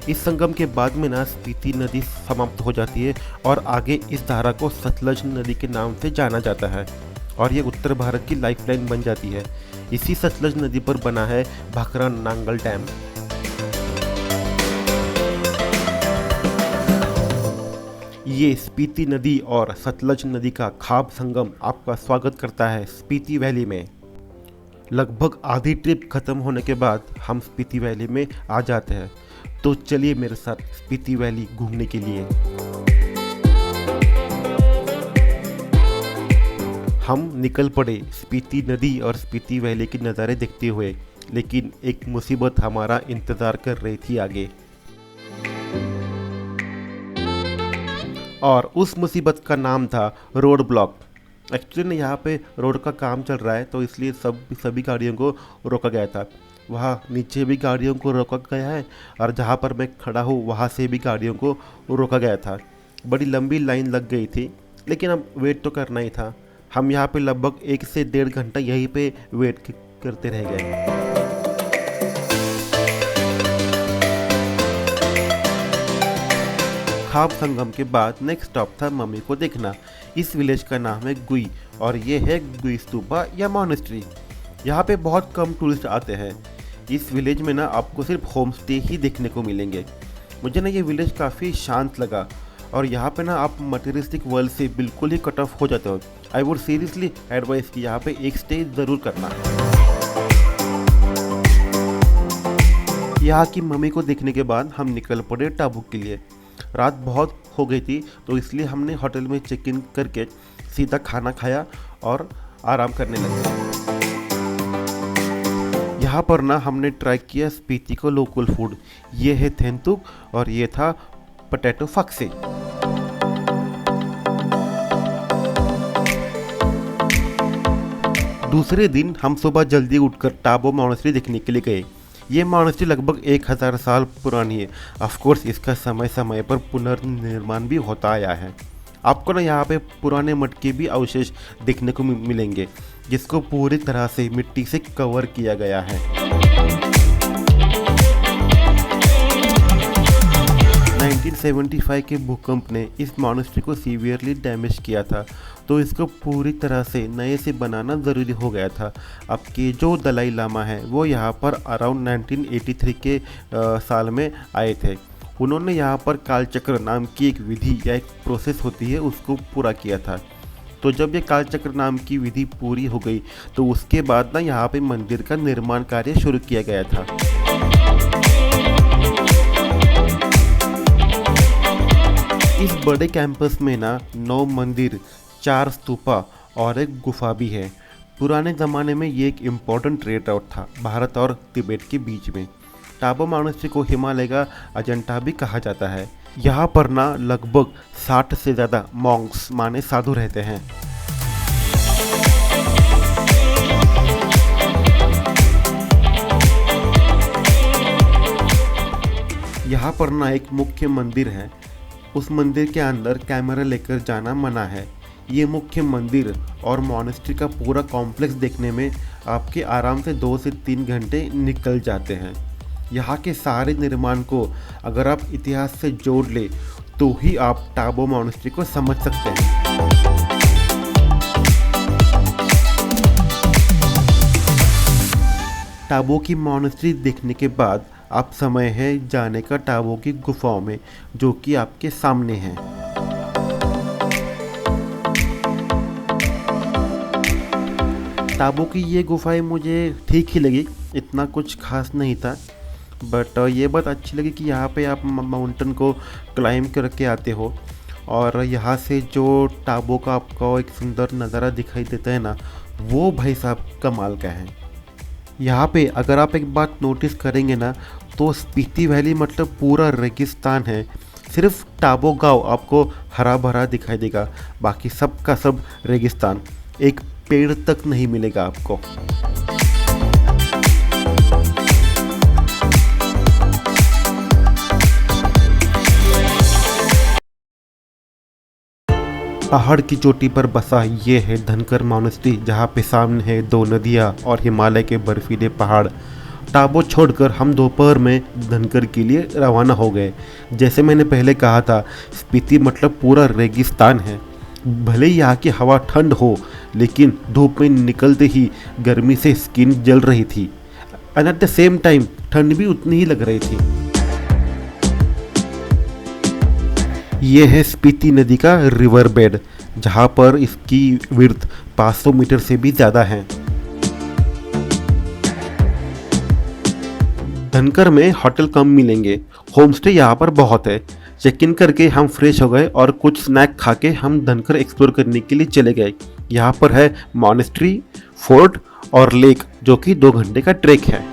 इस संगम के बाद में ना स्पीति नदी समाप्त हो जाती है और आगे इस धारा को सतलज नदी के नाम से जाना जाता है और ये उत्तर भारत की लाइफलाइन बन जाती है। इसी सतलज नदी पर बना है भाखरा नांगल डैम। ये स्पीति नदी और सतलज नदी का खाप संगम आपका स्वागत करता है स्पीति वैली में। लगभग आधी ट्रिप खत्म होने के बाद हम स्पीति वैली में आ जाते हैं। तो चलिए मेरे साथ स्पीति वैली घूमने के लिए। हम निकल पड़े स्पीति नदी और स्पीति वैली के नज़ारे देखते हुए, लेकिन एक मुसीबत हमारा इंतज़ार कर रही थी आगे। और उस मुसीबत का नाम था रोड ब्लॉक। एक्चुअली ना यहाँ पे रोड का काम चल रहा है, तो इसलिए सभी गाड़ियों को रोका गया था। वहाँ नीचे भी गाड़ियों को रोका गया है और जहाँ पर मैं खड़ा हूँ वहाँ से भी गाड़ियों को रोका गया था। बड़ी लंबी लाइन लग गई थी, लेकिन अब वेट तो करना ही था। हम यहाँ पे लगभग 1 से 1.5 घंटा यहीं पे वेट करते रह गए। खाप संगम के बाद नेक्स्ट स्टॉप था मम्मी को देखना। इस विलेज का नाम है गुई और ये है गुई स्तूपा या मॉनेस्ट्री। यहाँ पे बहुत कम टूरिस्ट आते हैं। इस विलेज में ना आपको सिर्फ होम स्टे ही देखने को मिलेंगे। मुझे ना ये विलेज काफ़ी शांत लगा और यहाँ पे ना आप मटेरियलिस्टिक वर्ल्ड से बिल्कुल ही कट ऑफ हो जाते हो। आई वुड सीरियसली एडवाइस कि यहाँ पे एक स्टे ज़रूर करना है। यहाँ की मम्मी को देखने के बाद हम निकल पड़े टाबू के लिए। रात बहुत हो गई थी, तो इसलिए हमने होटल में चेक इन करके सीधा खाना खाया और आराम करने लगे। यहाँ पर ना हमने ट्राई किया स्पीति को लोकल फूड। ये है थेंतुक और ये था पोटैटो फक्से। दूसरे दिन हम सुबह जल्दी उठकर टाबो मॉनेस्ट्री देखने के लिए गए। ये मॉनेस्ट्री लगभग 1000 साल पुरानी है। ऑफ कोर्स इसका समय समय पर पुनर्निर्माण भी होता आया है। आपको ना यहाँ पे पुराने मटके भी अवशेष देखने को मिलेंगे, जिसको पूरी तरह से मिट्टी से कवर किया गया है। 1975 के भूकंप ने इस मॉनेस्ट्री को सीवियरली डैमेज किया था, तो इसको पूरी तरह से नए से बनाना ज़रूरी हो गया था। अब के जो दलाई लामा है वो यहाँ पर अराउंड 1983 के साल में आए थे। उन्होंने यहाँ पर कालचक्र नाम की एक विधि या एक प्रोसेस होती है उसको पूरा किया था। तो जब ये कालचक्र नाम की विधि पूरी हो गई तो उसके बाद ना यहाँ पे मंदिर का निर्माण कार्य शुरू किया गया था। इस बड़े कैंपस में ना 9 मंदिर, 4 स्तूपा और एक गुफा भी है। पुराने ज़माने में ये एक इम्पोर्टेंट ट्रेड राउट था भारत और तिब्बत के बीच में। टाबो मॉनेस्ट्री को हिमालय का अजंता भी कहा जाता है। यहाँ पर ना लगभग 60 से ज़्यादा मॉन्क्स माने साधु रहते हैं। यहाँ पर ना एक मुख्य मंदिर है। उस मंदिर के अंदर कैमरा लेकर जाना मना है। ये मुख्य मंदिर और मॉनेस्ट्री का पूरा कॉम्प्लेक्स देखने में आपके आराम से 2 से 3 घंटे निकल जाते हैं। यहाँ के सारे निर्माण को अगर आप इतिहास से जोड़ ले तो ही आप टाबो मॉनेस्ट्री को समझ सकते हैं। टाबो की मॉनेस्ट्री देखने के बाद अब समय है जाने का टाबो की गुफाओं में, जो कि आपके सामने है। टाबो की ये गुफाएं मुझे ठीक ही लगी, इतना कुछ खास नहीं था। बट ये बात अच्छी लगी कि यहाँ पे आप माउंटेन को क्लाइंब करके आते हो और यहाँ से जो टाबो का आपको एक सुंदर नज़ारा दिखाई देता है ना, वो भाई साहब कमाल का है। यहाँ पे अगर आप एक बात नोटिस करेंगे ना, तो स्पीति वैली मतलब पूरा रेगिस्तान है। सिर्फ टाबो गांव आपको हरा भरा दिखाई देगा, बाकी सब का सब रेगिस्तान। एक पेड़ तक नहीं मिलेगा आपको। पहाड़ की चोटी पर बसा ये है धनकर मॉनेस्ट्री, जहाँ पे सामने है 2 नदियाँ और हिमालय के बर्फीले पहाड़। टाबो छोड़कर हम दोपहर में धनकर के लिए रवाना हो गए। जैसे मैंने पहले कहा था, स्पीति मतलब पूरा रेगिस्तान है। भले ही यहाँ की हवा ठंड हो, लेकिन धूप में निकलते ही गर्मी से स्किन जल रही थी, and at the same time ठंड भी उतनी ही लग रही थी। ये है स्पीति नदी का रिवर बेड, जहाँ पर इसकी विड्थ 500 मीटर से भी ज़्यादा है। धनकर में होटल कम मिलेंगे, होमस्टे यहाँ पर बहुत है। चेक इन करके हम फ्रेश हो गए और कुछ स्नैक खा के हम धनकर एक्सप्लोर करने के लिए चले गए। यहाँ पर है मॉनेस्ट्री, फोर्ट और लेक, जो कि 2 घंटे का ट्रैक है।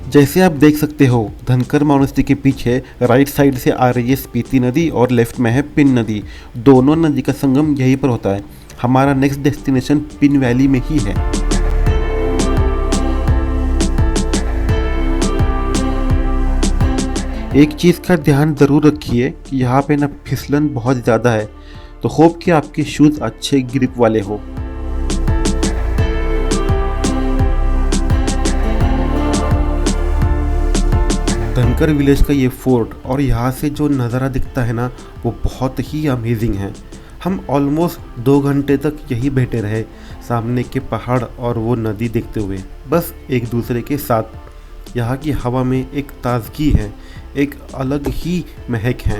जैसे आप देख सकते हो, धनकर मॉनेस्ट्री के पीछे राइट साइड से आ रही है स्पीति नदी और लेफ्ट में है पिन नदी। दोनों नदी का संगम यहीं पर होता है। हमारा नेक्स्ट डेस्टिनेशन पिन वैली में ही है। एक चीज़ का ध्यान ज़रूर रखिए कि यहाँ पे ना फिसलन बहुत ज़्यादा है, तो होप कि आपके शूज़ अच्छे ग्रिप वाले हो। धनकर विलेज का ये फोर्ट और यहाँ से जो नज़ारा दिखता है ना, वो बहुत ही अमेजिंग है। हम ऑलमोस्ट 2 घंटे तक यही बैठे रहे, सामने के पहाड़ और वो नदी देखते हुए, बस एक दूसरे के साथ। यहाँ की हवा में एक ताजगी है, एक अलग ही महक है।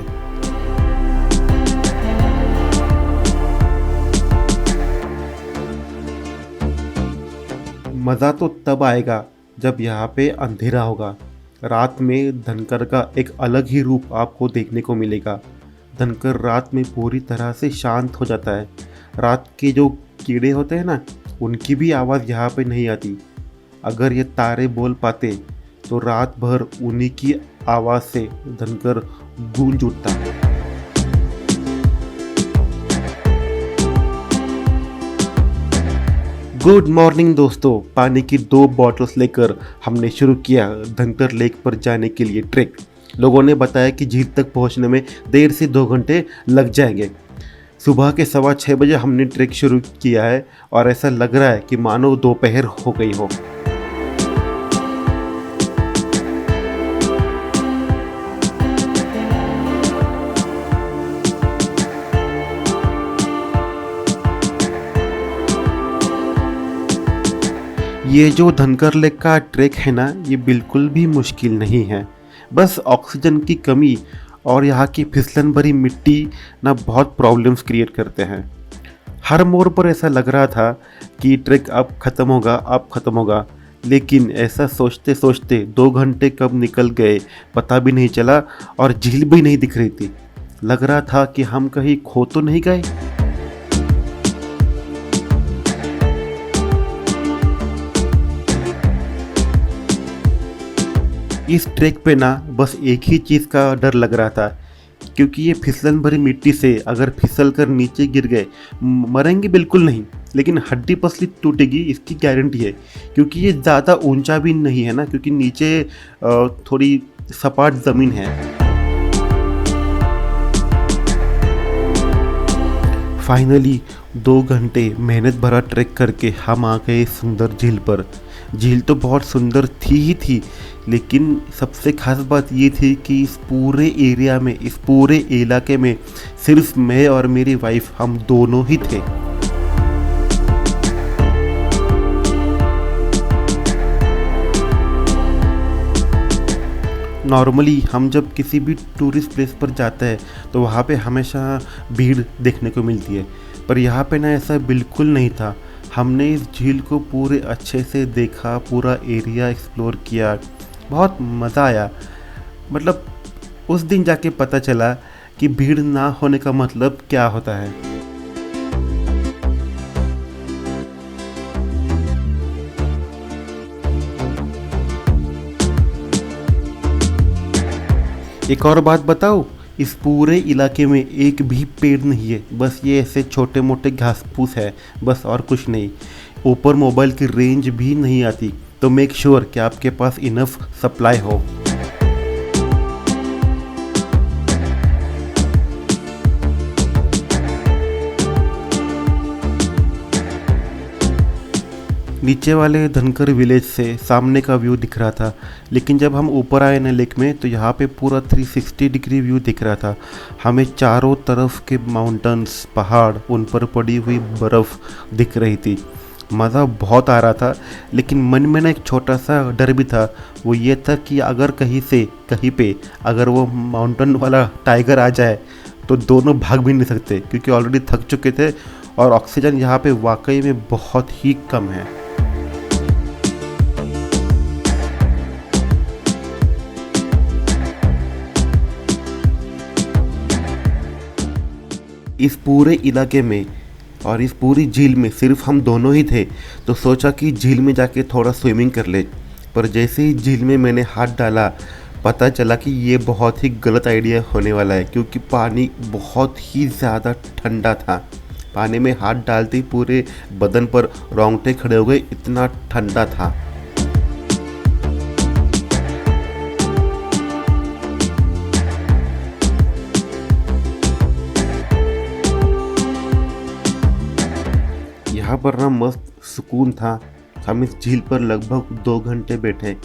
मज़ा तो तब आएगा जब यहाँ पे अंधेरा होगा। रात में धनकर का एक अलग ही रूप आपको देखने को मिलेगा। धनकर रात में पूरी तरह से शांत हो जाता है। रात के जो कीड़े होते हैं ना, उनकी भी आवाज़ यहाँ पे नहीं आती। अगर ये तारे बोल पाते तो रात भर उन्हीं की आवाज़ से धनकर गूंज उठता है। गुड मॉर्निंग दोस्तों, पानी की 2 बॉटल्स लेकर हमने शुरू किया धनकर लेक पर जाने के लिए ट्रैक। लोगों ने बताया कि झील तक पहुंचने में 1.5 से 2 घंटे लग जाएंगे। सुबह के 6:15 बजे हमने ट्रैक शुरू किया है और ऐसा लग रहा है कि मानो दोपहर हो गई हो। ये जो धनकर लेक का ट्रैक है ना, ये बिल्कुल भी मुश्किल नहीं है। बस ऑक्सीजन की कमी और यहाँ की फिसलन भरी मिट्टी ना बहुत प्रॉब्लम्स क्रिएट करते हैं। हर मोड़ पर ऐसा लग रहा था कि ट्रैक अब ख़त्म होगा, लेकिन ऐसा सोचते सोचते 2 घंटे कब निकल गए पता भी नहीं चला और झील भी नहीं दिख रही थी। लग रहा था कि हम कहीं खो तो नहीं गए। इस ट्रैक पे ना बस एक ही चीज़ का डर लग रहा था, क्योंकि ये फिसलन भरी मिट्टी से अगर फिसल कर नीचे गिर गए, मरेंगे बिल्कुल नहीं, लेकिन हड्डी पसली टूटेगी इसकी गारंटी है। क्योंकि ये ज़्यादा ऊंचा भी नहीं है ना, क्योंकि नीचे थोड़ी सपाट ज़मीन है। फाइनली 2 घंटे मेहनत भरा ट्रैक करके हम आ गए सुंदर झील पर। झील तो बहुत सुंदर थी, लेकिन सबसे खास बात ये थी कि इस पूरे एरिया में, इस पूरे इलाके में सिर्फ मैं और मेरी वाइफ, हम दोनों ही थे। नॉर्मली हम जब किसी भी टूरिस्ट प्लेस पर जाते हैं तो वहाँ पे हमेशा भीड़ देखने को मिलती है, पर यहाँ पे ना ऐसा बिल्कुल नहीं था। हमने इस झील को पूरे अच्छे से देखा, पूरा एरिया एक्सप्लोर किया, बहुत मज़ा आया। मतलब उस दिन जाके पता चला कि भीड़ ना होने का मतलब क्या होता है। एक और बात बताओ, इस पूरे इलाके में एक भी पेड़ नहीं है, बस ये ऐसे छोटे मोटे घास फूस है, बस, और कुछ नहीं। ऊपर मोबाइल की रेंज भी नहीं आती, तो मेक श्योर कि आपके पास इनफ सप्लाई हो। नीचे वाले धनकर विलेज से सामने का व्यू दिख रहा था, लेकिन जब हम ऊपर आए ना लेक में तो यहाँ पे पूरा 360 डिग्री व्यू दिख रहा था। हमें चारों तरफ के माउंटेन्स, पहाड़, उन पर पड़ी हुई बर्फ़ दिख रही थी। मज़ा बहुत आ रहा था, लेकिन मन में ना एक छोटा सा डर भी था। वो ये था कि अगर कहीं पे अगर वो माउंटेन वाला टाइगर आ जाए तो दोनों भाग भी नहीं सकते, क्योंकि ऑलरेडी थक चुके थे और ऑक्सीजन यहाँ पे वाकई में बहुत ही कम है। इस पूरे इलाके में और इस पूरी झील में सिर्फ हम दोनों ही थे, तो सोचा कि झील में जाके थोड़ा स्विमिंग कर ले। पर जैसे ही झील में मैंने हाथ डाला, पता चला कि ये बहुत ही गलत आइडिया होने वाला है, क्योंकि पानी बहुत ही ज़्यादा ठंडा था। पानी में हाथ डालते ही पूरे बदन पर रोंगटे खड़े हो गए, इतना ठंडा था। यहाँ पर ना मस्त सुकून था। हम इस झील पर लगभग 2 घंटे बैठे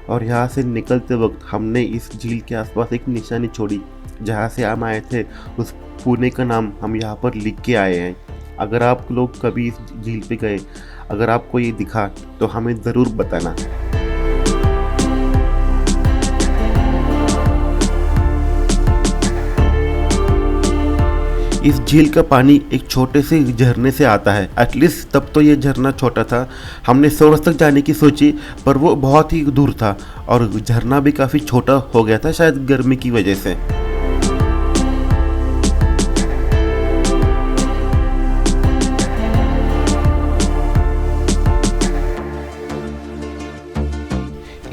और यहाँ से निकलते वक्त हमने इस झील के आसपास एक निशानी छोड़ी। जहाँ से हम आए थे उस पुणे का नाम हम यहाँ पर लिख के आए हैं। अगर आप लोग कभी इस झील पे गए, अगर आपको ये दिखा तो हमें ज़रूर बताना। इस झील का पानी एक छोटे से झरने से आता है। एटलीस्ट तब तो ये झरना छोटा था। हमने सोर्स तक जाने की सोची, पर वो बहुत ही दूर था और झरना भी काफ़ी छोटा हो गया था, शायद गर्मी की वजह से।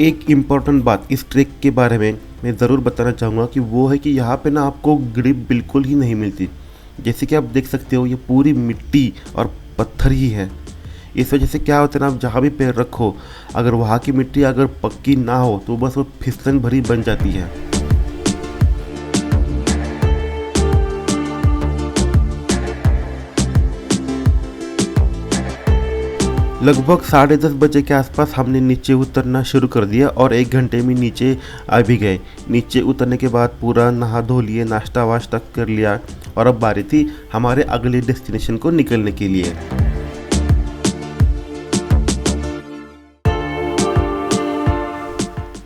एक इम्पॉर्टेंट बात इस ट्रैक के बारे में मैं ज़रूर बताना चाहूँगा कि वो है कि यहाँ पे ना आपको ग्रिप बिल्कुल ही नहीं मिलती। जैसे कि आप देख सकते हो, ये पूरी मिट्टी और पत्थर ही है। इस वजह से क्या होता है ना, आप जहाँ भी पैर रखो, अगर वहाँ की मिट्टी अगर पक्की ना हो तो बस वो फिसलन भरी बन जाती है। लगभग 10:30 बजे के आसपास हमने नीचे उतरना शुरू कर दिया और 1 घंटे में नीचे आ भी गए। नीचे उतरने के बाद पूरा नहा धो लिए, नाश्ता वाश्ता कर लिया और अब बारी थी हमारे अगले डेस्टिनेशन को निकलने के लिए।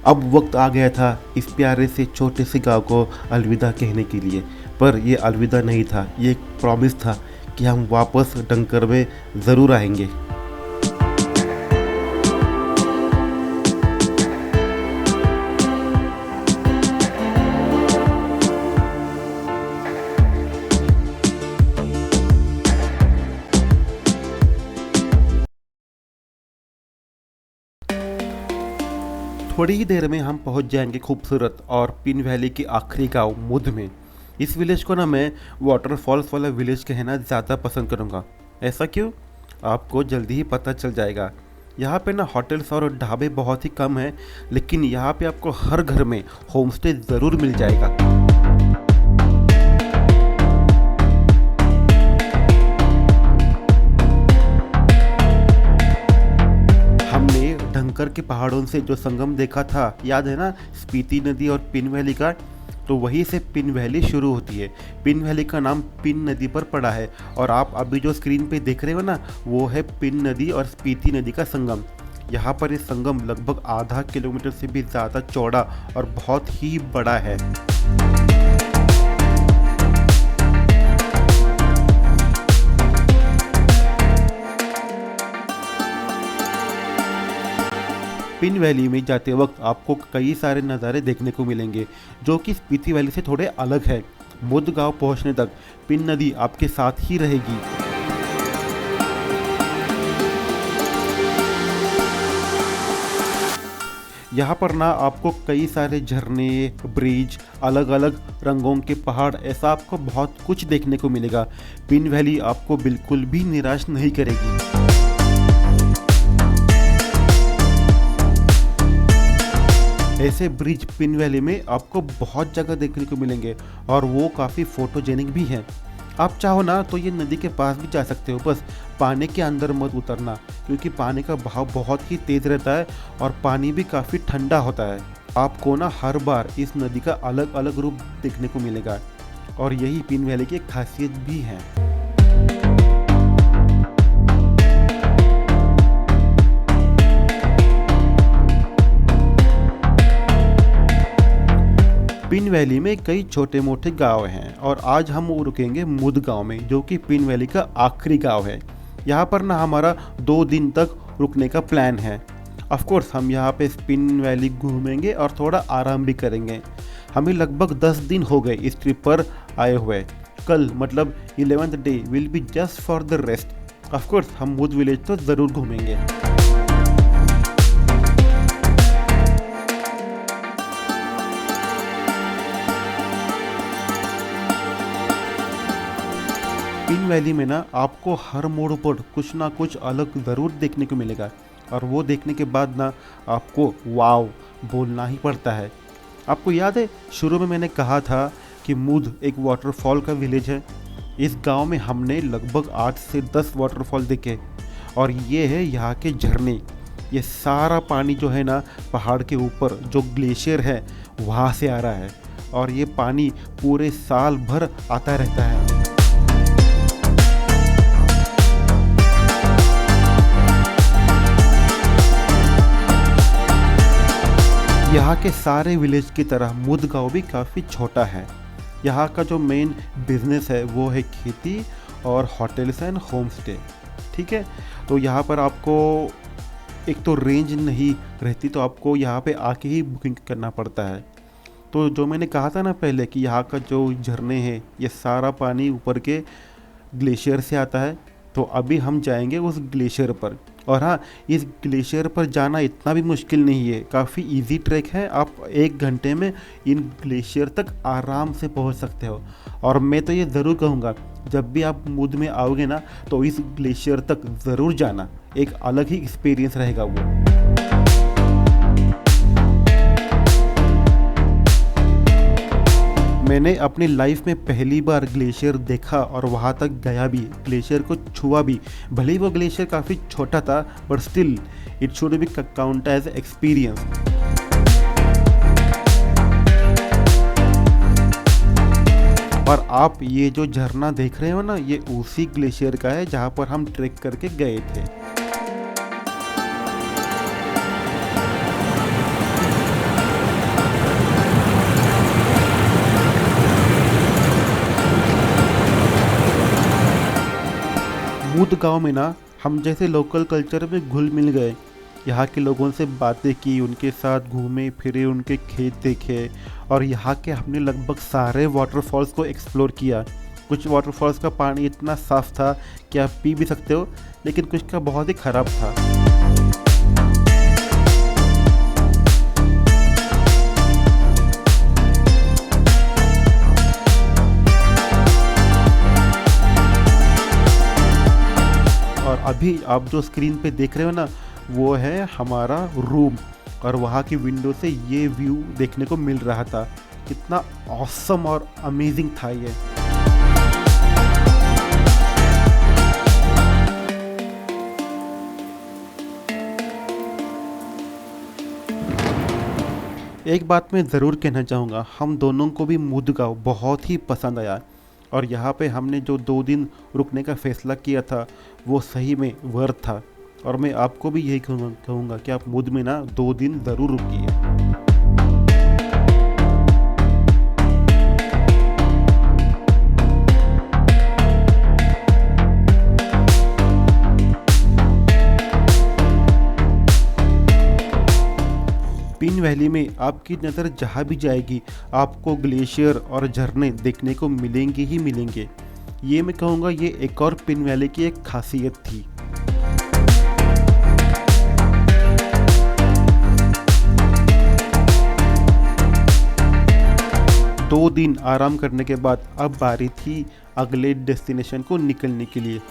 अब वक्त आ गया था इस प्यारे से छोटे से गांव को अलविदा कहने के लिए। पर ये अलविदा नहीं था, ये एक प्रॉमिस था कि हम वापस डंकर में ज़रूर आएंगे। थोड़ी ही देर में हम पहुंच जाएंगे खूबसूरत और पिन वैली के आखिरी गांव मुध में। इस विलेज को ना मैं वाटरफॉल्स वाला विलेज कहना ज़्यादा पसंद करूंगा। ऐसा क्यों? आपको जल्दी ही पता चल जाएगा। यहाँ पे ना होटल्स और ढाबे बहुत ही कम हैं, लेकिन यहाँ पे आपको हर घर में होम स्टे ज़रूर मिल जाएगा। डंकर के पहाड़ों से जो संगम देखा था, याद है ना, स्पीति नदी और पिन वैली का, तो वहीं से पिन वैली शुरू होती है। पिन वैली का नाम पिन नदी पर पड़ा है और आप अभी जो स्क्रीन पे देख रहे हो ना, वो है पिन नदी और स्पीति नदी का संगम। यहाँ पर ये संगम लगभग आधा किलोमीटर से भी ज़्यादा चौड़ा और बहुत ही बड़ा है। पिन वैली में जाते वक्त आपको कई सारे नज़ारे देखने को मिलेंगे जो कि स्पीति वैली से थोड़े अलग है। मुध गांव पहुंचने तक पिन नदी आपके साथ ही रहेगी। यहाँ पर ना आपको कई सारे झरने, ब्रिज, अलग अलग रंगों के पहाड़, ऐसा आपको बहुत कुछ देखने को मिलेगा। पिन वैली आपको बिल्कुल भी निराश नहीं करेगी। ऐसे ब्रिज पिन वैली में आपको बहुत जगह देखने को मिलेंगे और वो काफ़ी फोटोजेनिक भी हैं। आप चाहो ना तो ये नदी के पास भी जा सकते हो, बस पानी के अंदर मत उतरना, क्योंकि पानी का बहाव बहुत ही तेज़ रहता है और पानी भी काफ़ी ठंडा होता है। आपको ना हर बार इस नदी का अलग अलग रूप देखने को मिलेगा और यही पिन वैली की एक खासियत भी है। पिन वैली में कई छोटे मोटे गांव हैं और आज हम रुकेंगे मुद गांव में, जो कि पिन वैली का आखिरी गांव है। यहाँ पर ना हमारा 2 दिन तक रुकने का प्लान है। ऑफ कोर्स हम यहाँ पे पिन वैली घूमेंगे और थोड़ा आराम भी करेंगे। हमें लगभग 10 दिन हो गए इस ट्रिप पर आए हुए। कल मतलब 11th day will be just for the rest. Of course हम मुद विलेज तो ज़रूर घूमेंगे। पिन वैली में ना आपको हर मोड़ पर कुछ ना कुछ अलग ज़रूर देखने को मिलेगा और वो देखने के बाद ना आपको वाव बोलना ही पड़ता है। आपको याद है शुरू में मैंने कहा था कि मुद एक वाटरफॉल का विलेज है। इस गांव में हमने लगभग 8 से 10 वाटरफॉल देखे और ये है यहाँ के झरने। ये सारा पानी जो है ना पहाड़ के ऊपर जो ग्लेशियर है वहाँ से आ रहा है और ये पानी पूरे साल भर आता रहता है। यहाँ के सारे विलेज की तरह मुद गाँव भी काफ़ी छोटा है। यहाँ का जो मेन बिजनेस है वो है खेती और होटल्स एंड होम स्टे। ठीक है, तो यहाँ पर आपको एक तो रेंज नहीं रहती, तो आपको यहाँ पे आके ही बुकिंग करना पड़ता है। तो जो मैंने कहा था ना पहले कि यहाँ का जो झरने हैं ये सारा पानी ऊपर के ग्लेशियर से आता है, तो अभी हम जाएंगे उस ग्लेशियर पर। और हाँ, इस ग्लेशियर पर जाना इतना भी मुश्किल नहीं है, काफ़ी इजी ट्रैक है। आप 1 घंटे में इन ग्लेशियर तक आराम से पहुंच सकते हो। और मैं तो ये ज़रूर कहूँगा जब भी आप मुद में आओगे ना तो इस ग्लेशियर तक ज़रूर जाना, एक अलग ही एक्सपीरियंस रहेगा वो। मैंने अपनी लाइफ में पहली बार ग्लेशियर देखा और वहाँ तक गया भी, ग्लेशियर को छुआ भी। भले ही वो ग्लेशियर काफ़ी छोटा था but still it should be count as experience. और आप ये जो झरना देख रहे हो ना, ये उसी ग्लेशियर का है जहाँ पर हम ट्रेक करके गए थे। मुद गांव में ना हम जैसे लोकल कल्चर में घुल मिल गए। यहाँ के लोगों से बातें की, उनके साथ घूमे फिरे, उनके खेत देखे और यहाँ के हमने लगभग सारे वाटरफॉल्स को एक्सप्लोर किया। कुछ वाटरफॉल्स का पानी इतना साफ़ था कि आप पी भी सकते हो, लेकिन कुछ का बहुत ही ख़राब था। और अभी आप जो स्क्रीन पे देख रहे हो ना वो है हमारा रूम और वहाँ की विंडो से ये व्यू देखने को मिल रहा था। कितना ऑसम और अमेजिंग था ये। एक बात मैं ज़रूर कहना चाहूँगा, हम दोनों को भी मुद गाँव बहुत ही पसंद आया और यहाँ पे हमने जो 2 दिन रुकने का फ़ैसला किया था वो सही में वर्थ था। और मैं आपको भी यही कहूँगा कि आप मुद में ना 2 दिन ज़रूर रुकिए। पिन वैली में आपकी नज़र जहाँ भी जाएगी आपको ग्लेशियर और झरने देखने को मिलेंगे ही मिलेंगे। ये मैं कहूँगा ये एक और पिन वैली की एक खासियत थी। दो दिन आराम करने के बाद अब बारी थी अगले डेस्टिनेशन को निकलने के लिए।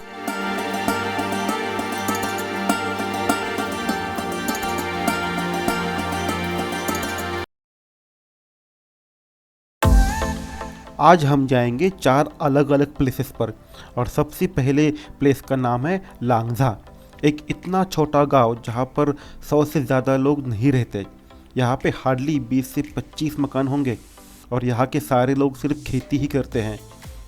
आज हम जाएंगे 4 अलग अलग प्लेसेस पर। और सबसे पहले प्लेस का नाम है लांगझा, एक इतना छोटा गांव जहां पर 100 से ज़्यादा लोग नहीं रहते। यहाँ पे हार्डली 20 से 25 मकान होंगे और यहाँ के सारे लोग सिर्फ खेती ही करते हैं।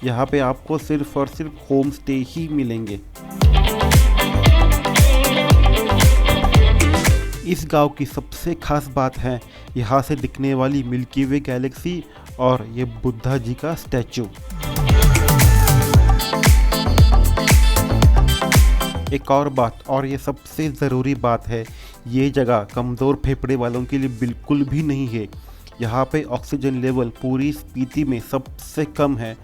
यहाँ पे आपको सिर्फ और सिर्फ होम स्टे ही मिलेंगे। इस गांव की सबसे खास बात है यहाँ से दिखने वाली मिल्की वे गैलेक्सी और ये बुद्धा जी का स्टैचू। एक और बात, और ये सबसे ज़रूरी बात है, ये जगह कमज़ोर फेफड़े वालों के लिए बिल्कुल भी नहीं है। यहाँ पे ऑक्सीजन लेवल पूरी स्पीति में सबसे कम है।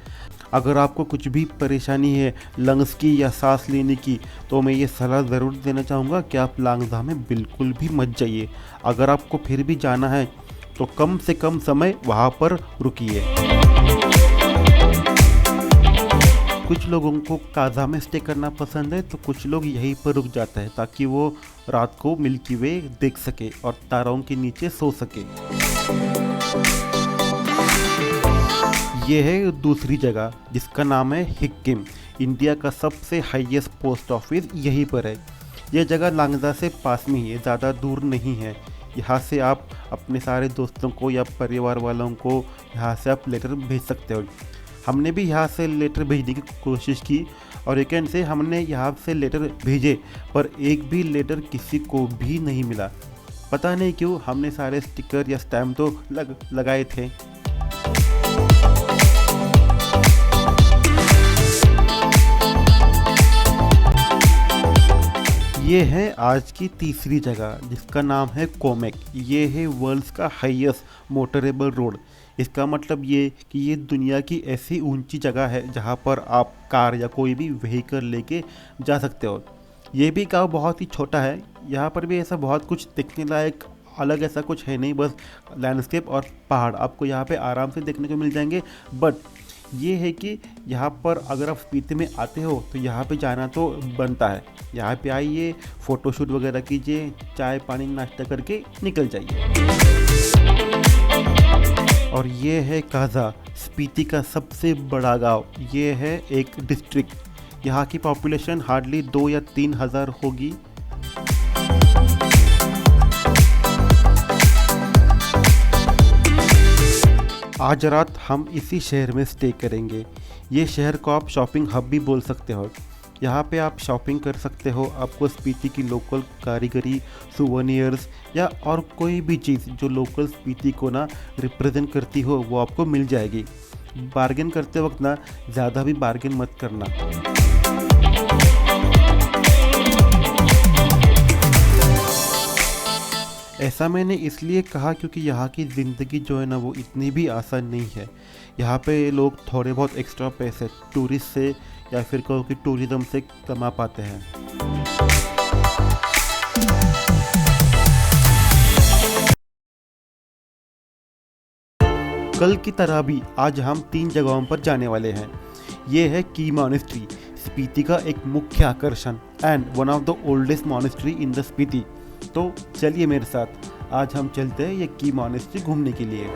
अगर आपको कुछ भी परेशानी है लंग्स की या सांस लेने की, तो मैं ये सलाह ज़रूर देना चाहूँगा कि आप लांगझा में बिल्कुल भी मत जाइए। अगर आपको फिर भी जाना है तो कम से कम समय वहाँ पर रुकिए। कुछ लोगों को काजा में स्टे करना पसंद है, तो कुछ लोग यहीं पर रुक जाते हैं ताकि वो रात को मिल्की वे देख सके और तारों के नीचे सो सके। ये है दूसरी जगह जिसका नाम है हिक्किम। इंडिया का सबसे हाईएस्ट पोस्ट ऑफिस यहीं पर है। ये जगह लांगझा से पास में ही है, ज़्यादा दूर नहीं है। यहाँ से आप अपने सारे दोस्तों को या परिवार वालों को यहाँ से आप लेटर भेज सकते हो। हमने भी यहाँ से लेटर भेजने की कोशिश की और यू कैन से हमने यहाँ से लेटर भेजे, पर एक भी लेटर किसी को भी नहीं मिला। पता नहीं क्यों, हमने सारे स्टिकर या स्टैम्प तो लगाए थे। ये है आज की तीसरी जगह जिसका नाम है कोमेक। ये है वर्ल्ड्स का हाईएस्ट मोटरेबल रोड। इसका मतलब ये कि ये दुनिया की ऐसी ऊंची जगह है जहाँ पर आप कार या कोई भी व्हीकल लेके जा सकते हो। ये भी गाँव बहुत ही छोटा है। यहाँ पर भी ऐसा बहुत कुछ देखने लायक अलग ऐसा कुछ है नहीं, बस लैंडस्केप और पहाड़ आपको यहाँ पे आराम से देखने को मिल जाएंगे। बट ये है कि यहाँ पर अगर आप स्पीति में आते हो तो यहाँ पे जाना तो बनता है। यहाँ पे आइए, फ़ोटोशूट वगैरह कीजिए, चाय पानी नाश्ता करके निकल जाइए। और ये है काजा, स्पीति का सबसे बड़ा गांव। ये है एक डिस्ट्रिक्ट। यहाँ की पॉपुलेशन हार्डली 2 या 3 हज़ार होगी। आज रात हम इसी शहर में स्टे करेंगे। ये शहर को आप शॉपिंग हब भी बोल सकते हो। यहाँ पे आप शॉपिंग कर सकते हो। आपको स्पीति की लोकल कारीगरी, सुवेनियर्स या और कोई भी चीज़ जो लोकल स्पीति को ना रिप्रेजेंट करती हो वो आपको मिल जाएगी। बार्गेन करते वक्त ना ज़्यादा भी बार्गेन मत करना। ऐसा मैंने इसलिए कहा क्योंकि यहाँ की ज़िंदगी जो है ना वो इतनी भी आसान नहीं है। यहाँ पे लोग थोड़े बहुत एक्स्ट्रा पैसे टूरिस्ट से या फिर कहो कि टूरिज़्म से कमा पाते हैं। कल की तरह भी आज हम 3 जगहों पर जाने वाले हैं। ये है की मॉनेस्ट्री, स्पीति का एक मुख्य आकर्षण and one of the oldest monastery in the Spiti. तो चलिए मेरे साथ, आज हम चलते हैं ये की मॉनेस्ट्री घूमने के लिए।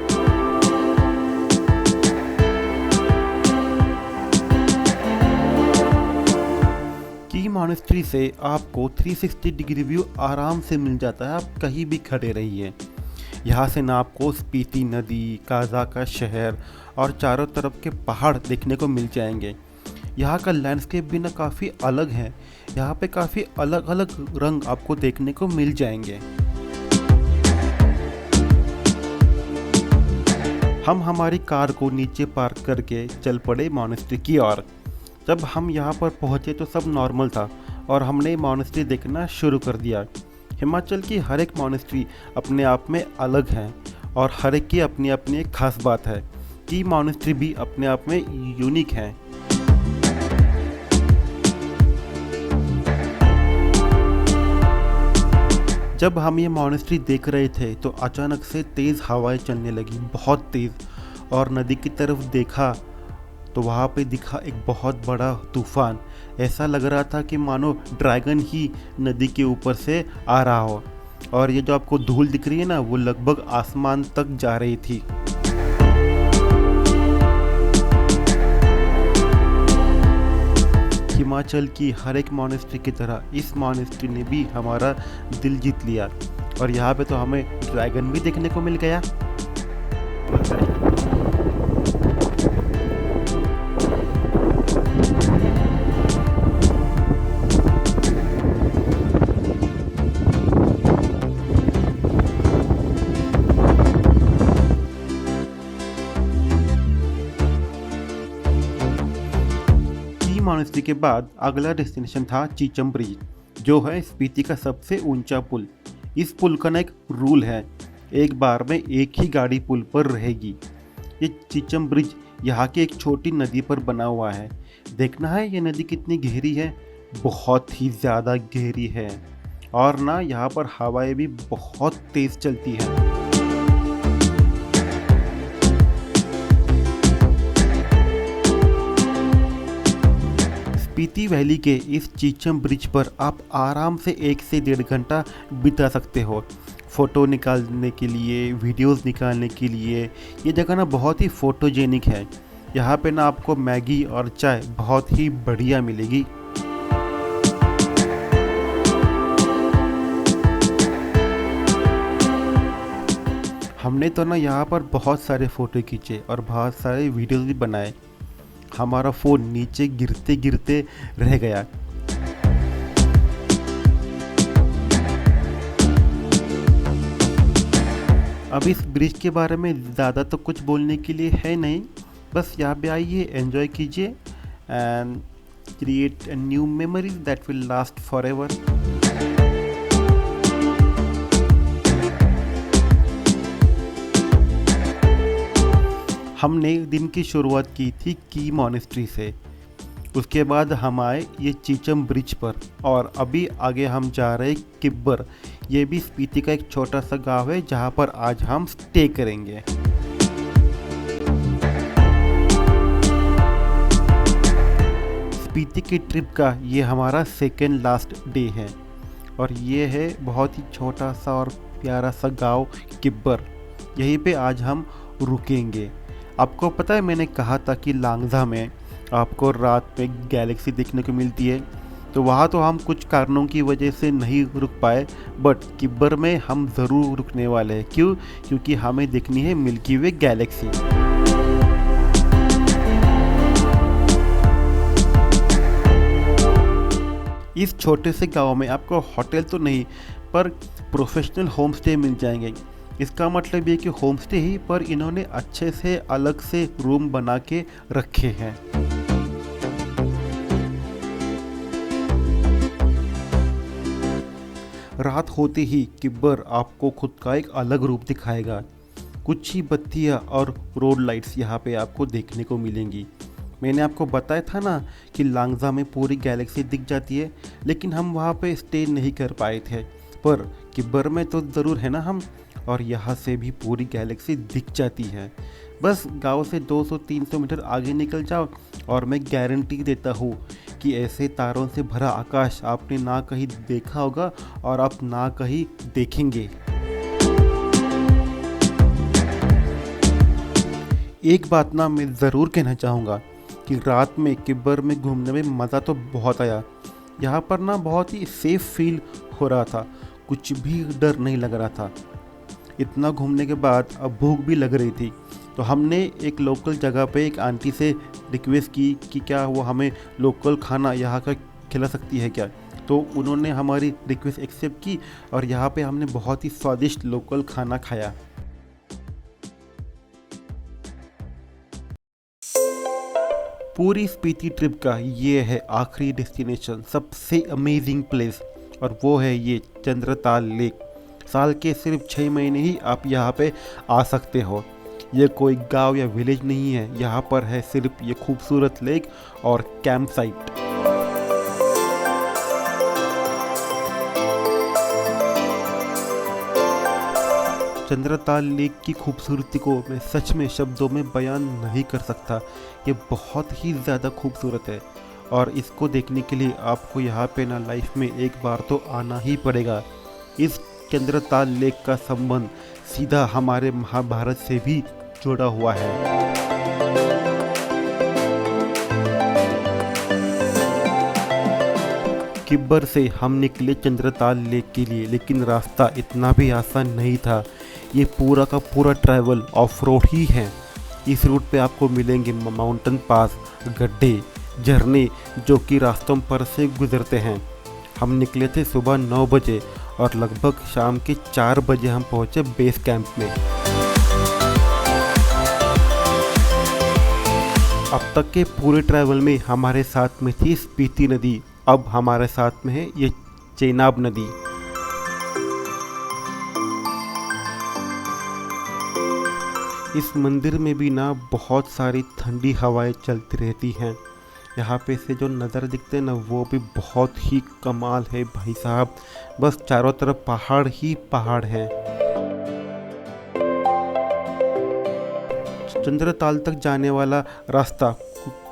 की मॉनेस्ट्री से आपको 360 डिग्री व्यू आराम से मिल जाता है। आप कहीं भी खड़े रहिए। यहाँ से ना आपको स्पीति नदी, काजा का शहर और चारों तरफ के पहाड़ देखने को मिल जाएंगे। यहाँ का लैंडस्केप भी ना काफ़ी अलग है। यहाँ पे काफ़ी अलग अलग रंग आपको देखने को मिल जाएंगे। हम हमारी कार को नीचे पार्क करके चल पड़े मॉनेस्ट्री की ओर। जब हम यहाँ पर पहुँचे तो सब नॉर्मल था और हमने मॉनेस्ट्री देखना शुरू कर दिया। हिमाचल की हर एक मॉनेस्ट्री अपने आप में अलग है और हर एक की अपनी अपनी एक खास बात है। की मॉनेस्ट्री भी अपने आप में यूनिक है। जब हम ये मॉनेस्ट्री देख रहे थे तो अचानक से तेज़ हवाएं चलने लगी, बहुत तेज़, और नदी की तरफ देखा तो वहाँ पे दिखा एक बहुत बड़ा तूफान। ऐसा लग रहा था कि मानो ड्रैगन ही नदी के ऊपर से आ रहा हो। और ये जो आपको धूल दिख रही है ना, वो लगभग आसमान तक जा रही थी। हिमाचल की हर एक मॉनेस्ट्री की तरह इस मॉनेस्ट्री ने भी हमारा दिल जीत लिया और यहाँ पे तो हमें ड्रैगन भी देखने को मिल गया। मॉनेस्ट्री के बाद अगला डेस्टिनेशन था चीचम ब्रिज, जो है स्पीति का सबसे ऊंचा पुल। इस पुल का ना एक रूल है, एक बार में एक ही गाड़ी पुल पर रहेगी। ये चीचम ब्रिज यहाँ की एक छोटी नदी पर बना हुआ है। देखना है ये नदी कितनी गहरी है, बहुत ही ज़्यादा गहरी है। और ना यहाँ पर हवाएं भी बहुत तेज़ चलती हैं। स्पीति वैली के इस चीचम ब्रिज पर आप आराम से 1 से 1.5 घंटा बिता सकते हो। फ़ोटो निकालने के लिए, वीडियोस निकालने के लिए ये जगह ना बहुत ही फ़ोटोजेनिक है। यहाँ पे ना आपको मैगी और चाय बहुत ही बढ़िया मिलेगी। हमने तो ना यहाँ पर बहुत सारे फ़ोटो खींचे और बहुत सारे वीडियोस भी बनाए। हमारा फ़ोन नीचे गिरते गिरते रह गया। अब इस ब्रिज के बारे में ज़्यादा तो कुछ बोलने के लिए है नहीं, बस यहाँ पे आइए, एंजॉय कीजिए and create a new memories that will last forever. हमने दिन की शुरुआत की थी की मॉनेस्ट्री से, उसके बाद हम आए ये चीचम ब्रिज पर और अभी आगे हम जा रहे किब्बर। ये भी स्पीति का एक छोटा सा गांव है जहां पर आज हम स्टे करेंगे। स्पीति की ट्रिप का ये हमारा सेकेंड लास्ट डे है और ये है बहुत ही छोटा सा और प्यारा सा गांव किब्बर। यहीं पे आज हम रुकेंगे। आपको पता है मैंने कहा था कि लांगजा में आपको रात में गैलेक्सी देखने को मिलती है, तो वहाँ तो हम कुछ कारणों की वजह से नहीं रुक पाए, बट किब्बर में हम ज़रूर रुकने वाले हैं। क्यों? क्योंकि हमें देखनी है मिल्की वे गैलेक्सी। इस छोटे से गांव में आपको होटल तो नहीं पर प्रोफेशनल होम स्टे मिल जाएंगे। इसका मतलब ये कि होम स्टे ही, पर इन्होंने अच्छे से अलग से रूम बना के रखे हैं। रात होते ही किब्बर आपको खुद का एक अलग रूप दिखाएगा। कुछ ही बत्तियाँ और रोड लाइट्स यहाँ पे आपको देखने को मिलेंगी। मैंने आपको बताया था ना कि लांगजा में पूरी गैलेक्सी दिख जाती है, लेकिन हम वहाँ पे स्टे नहीं कर पाए थे, पर किब्बर में तो ज़रूर है ना हम, और यहाँ से भी पूरी गैलेक्सी दिख जाती है। बस गांव से 200-300 मीटर आगे निकल जाओ और मैं गारंटी देता हूँ कि ऐसे तारों से भरा आकाश आपने ना कहीं देखा होगा और आप ना कहीं देखेंगे। एक बात ना मैं ज़रूर कहना चाहूँगा कि रात में किब्बर में घूमने में मज़ा तो बहुत आया। यहाँ पर ना बहुत ही सेफ फील हो रहा था, कुछ भी डर नहीं लग रहा था। इतना घूमने के बाद अब भूख भी लग रही थी, तो हमने एक लोकल जगह पे एक आंटी से रिक्वेस्ट की कि क्या वो हमें लोकल खाना यहाँ का खिला सकती है क्या। तो उन्होंने हमारी रिक्वेस्ट एक्सेप्ट की और यहाँ पे हमने बहुत ही स्वादिष्ट लोकल खाना खाया। पूरी स्पीति ट्रिप का ये है आखिरी डेस्टिनेशन, सबसे अमेजिंग प्लेस, और वो है ये चंद्रताल लेक। साल के सिर्फ 6 महीने ही आप यहाँ पे आ सकते हो। ये कोई गांव या विलेज नहीं है, यहाँ पर है सिर्फ ये खूबसूरत लेक और कैंप साइट। चंद्रताल लेक की खूबसूरती को मैं सच में शब्दों में बयान नहीं कर सकता। ये बहुत ही ज़्यादा खूबसूरत है और इसको देखने के लिए आपको यहाँ पे ना लाइफ में एक बार तो आना ही पड़ेगा। इस चंद्रताल लेक का संबंध सीधा हमारे महाभारत से भी जुड़ा हुआ है। किब्बर से हम निकले चंद्रताल लेक के लिए, लेकिन रास्ता इतना भी आसान नहीं था। ये पूरा का पूरा ट्रैवल ऑफ रोड ही है। इस रूट पे आपको मिलेंगे माउंटेन पास, गड्ढे, झरने जो कि रास्तों पर से गुजरते हैं। हम निकले थे सुबह 9 बजे और लगभग शाम के 4 बजे हम पहुंचे बेस कैंप में। अब तक के पूरे ट्रैवल में हमारे साथ में थी स्पीति नदी, अब हमारे साथ में है ये चेनाब नदी। इस मंदिर में भी ना बहुत सारी ठंडी हवाएं चलती रहती हैं। यहाँ पे से जो नज़ारे दिखते हैं ना वो भी बहुत ही कमाल है भाई साहब। बस चारों तरफ पहाड़ ही पहाड़ हैं। चंद्रताल तक जाने वाला रास्ता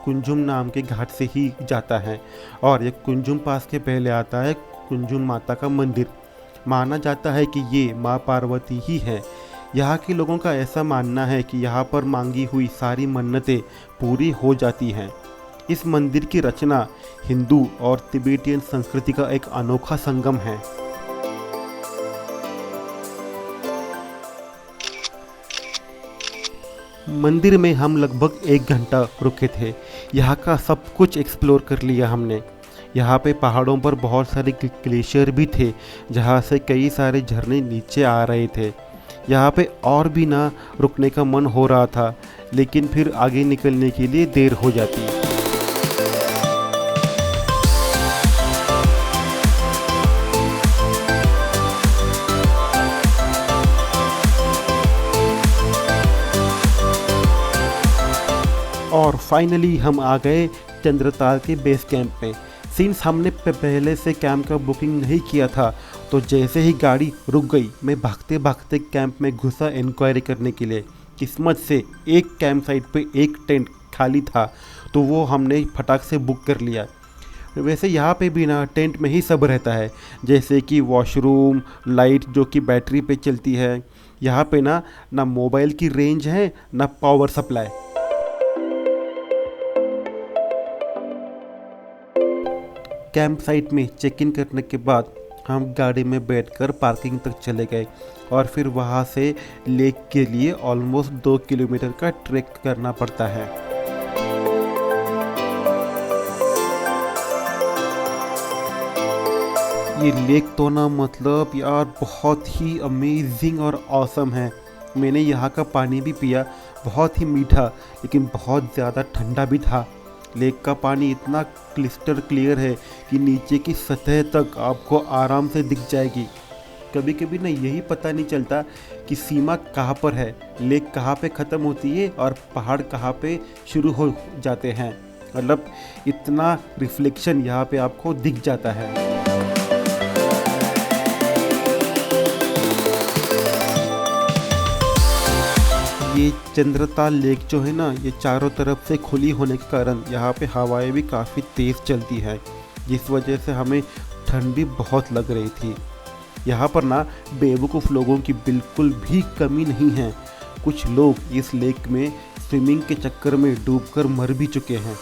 कुंजुम नाम के घाट से ही जाता है और ये कुंजुम पास के पहले आता है कुंजुम माता का मंदिर। माना जाता है कि ये माँ पार्वती ही है। यहाँ के लोगों का ऐसा मानना है कि यहाँ पर मांगी हुई सारी मन्नतें पूरी हो जाती हैं। इस मंदिर की रचना हिंदू और तिब्बतियन संस्कृति का एक अनोखा संगम है। मंदिर में हम लगभग 1 घंटा रुके थे। यहाँ का सब कुछ एक्सप्लोर कर लिया हमने। यहाँ पे पहाड़ों पर बहुत सारे ग्लेशियर भी थे जहाँ से कई सारे झरने नीचे आ रहे थे। यहाँ पे और भी ना रुकने का मन हो रहा था, लेकिन फिर आगे निकलने के लिए देर हो जाती। और फाइनली हम आ गए चंद्रताल के बेस कैंप में। सिंस हमने पहले से कैंप का बुकिंग नहीं किया था, तो जैसे ही गाड़ी रुक गई मैं भागते भागते कैंप में घुसा इंक्वायरी करने के लिए। किस्मत से एक कैंप साइट पे एक टेंट खाली था, तो वो हमने फटाक से बुक कर लिया। वैसे यहाँ पे भी ना टेंट में ही सब रहता है, जैसे कि वॉशरूम, लाइट जो कि बैटरी पे चलती है। यहाँ पे ना मोबाइल की रेंज है ना पावर सप्लाई। कैंप साइट में चेक इन करने के बाद हम गाड़ी में बैठकर पार्किंग तक चले गए और फिर वहाँ से लेक के लिए ऑलमोस्ट 2 किलोमीटर का ट्रैक करना पड़ता है। ये लेक तो ना मतलब यार बहुत ही अमेजिंग और ऑसम है। मैंने यहाँ का पानी भी पिया, बहुत ही मीठा लेकिन बहुत ज़्यादा ठंडा भी था। लेक का पानी इतना क्लिस्टर क्लियर है कि नीचे की सतह तक आपको आराम से दिख जाएगी। कभी कभी ना यही पता नहीं चलता कि सीमा कहाँ पर है, लेक कहाँ पे ख़त्म होती है और पहाड़ कहाँ पे शुरू हो जाते हैं। मतलब इतना रिफ्लेक्शन यहाँ पे आपको दिख जाता है। ये चंद्रताल लेक जो है ना, ये चारों तरफ से खुली होने के कारण यहाँ पे हवाएं भी काफ़ी तेज़ चलती है, जिस वजह से हमें ठंड भी बहुत लग रही थी। यहाँ पर ना बेवकूफ़ लोगों की बिल्कुल भी कमी नहीं है। कुछ लोग इस लेक में स्विमिंग के चक्कर में डूबकर मर भी चुके हैं।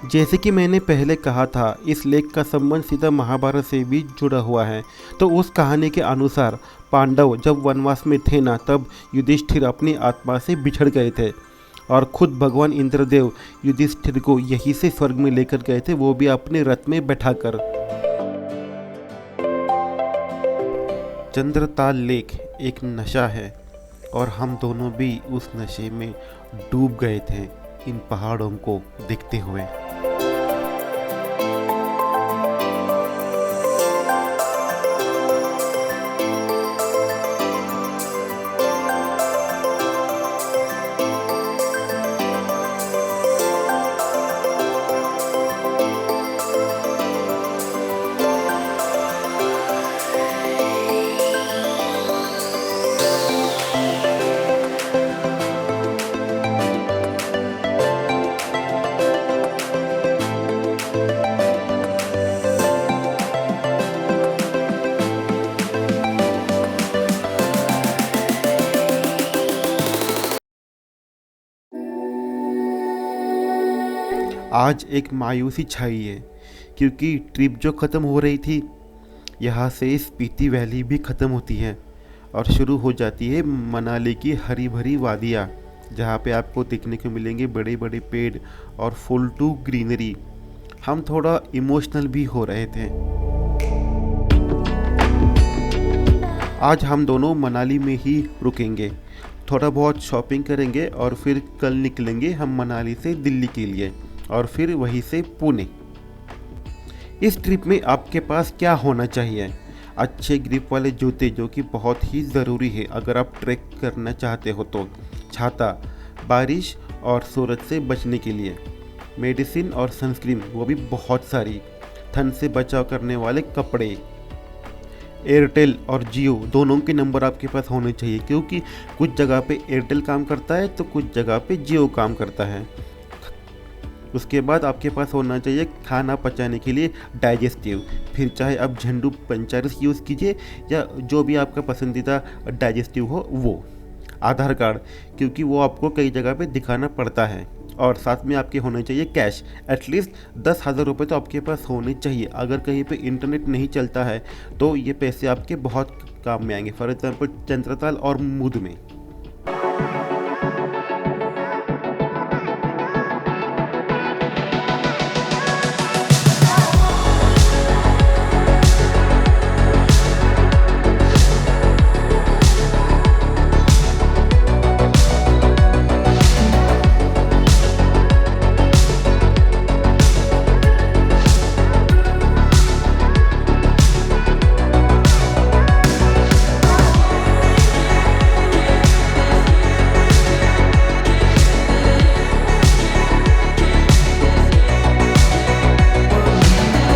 जैसे कि मैंने पहले कहा था, इस लेक का संबंध सीधा महाभारत से भी जुड़ा हुआ है। तो उस कहानी के अनुसार पांडव जब वनवास में थे ना, तब युधिष्ठिर अपनी आत्मा से बिछड़ गए थे और खुद भगवान इंद्रदेव युधिष्ठिर को यहीं से स्वर्ग में लेकर गए थे, वो भी अपने रथ में बैठाकर। चंद्रताल लेक एक नशा है और हम दोनों भी उस नशे में डूब गए थे इन पहाड़ों को देखते हुए। आज एक मायूसी छाई है क्योंकि ट्रिप जो ख़त्म हो रही थी, यहाँ से स्पीति वैली भी ख़त्म होती है और शुरू हो जाती है मनाली की हरी भरी वादियाँ, जहाँ पे आपको देखने को मिलेंगे बड़े बड़े पेड़ और फुल टू ग्रीनरी। हम थोड़ा इमोशनल भी हो रहे थे। आज हम दोनों मनाली में ही रुकेंगे, थोड़ा बहुत शॉपिंग करेंगे और फिर कल निकलेंगे हम मनाली से दिल्ली के लिए और फिर वहीं से पुणे। इस ट्रिप में आपके पास क्या होना चाहिए? अच्छे ग्रिप वाले जूते, जो कि बहुत ही ज़रूरी है अगर आप ट्रैक करना चाहते हो तो, छाता बारिश और सूरज से बचने के लिए, मेडिसिन और सनस्क्रीन वो भी बहुत सारी, ठंड से बचाव करने वाले कपड़े, एयरटेल और जियो दोनों के नंबर आपके पास होने चाहिए क्योंकि कुछ जगह पे एयरटेल काम करता है तो कुछ जगह पे जियो काम करता है। उसके बाद आपके पास होना चाहिए खाना पचाने के लिए डाइजेस्टिव, फिर चाहे आप झंडू पंचारस यूज़ कीजिए या जो भी आपका पसंदीदा डाइजेस्टिव हो वो। आधार कार्ड, क्योंकि वो आपको कई जगह पे दिखाना पड़ता है। और साथ में आपके होने चाहिए कैश, एटलीस्ट 10,000 रुपये तो आपके पास होने चाहिए। अगर कहीं पे इंटरनेट नहीं चलता है तो ये पैसे आपके बहुत काम में आएंगे, फॉर एग्जांपल चंद्रताल और मूद में।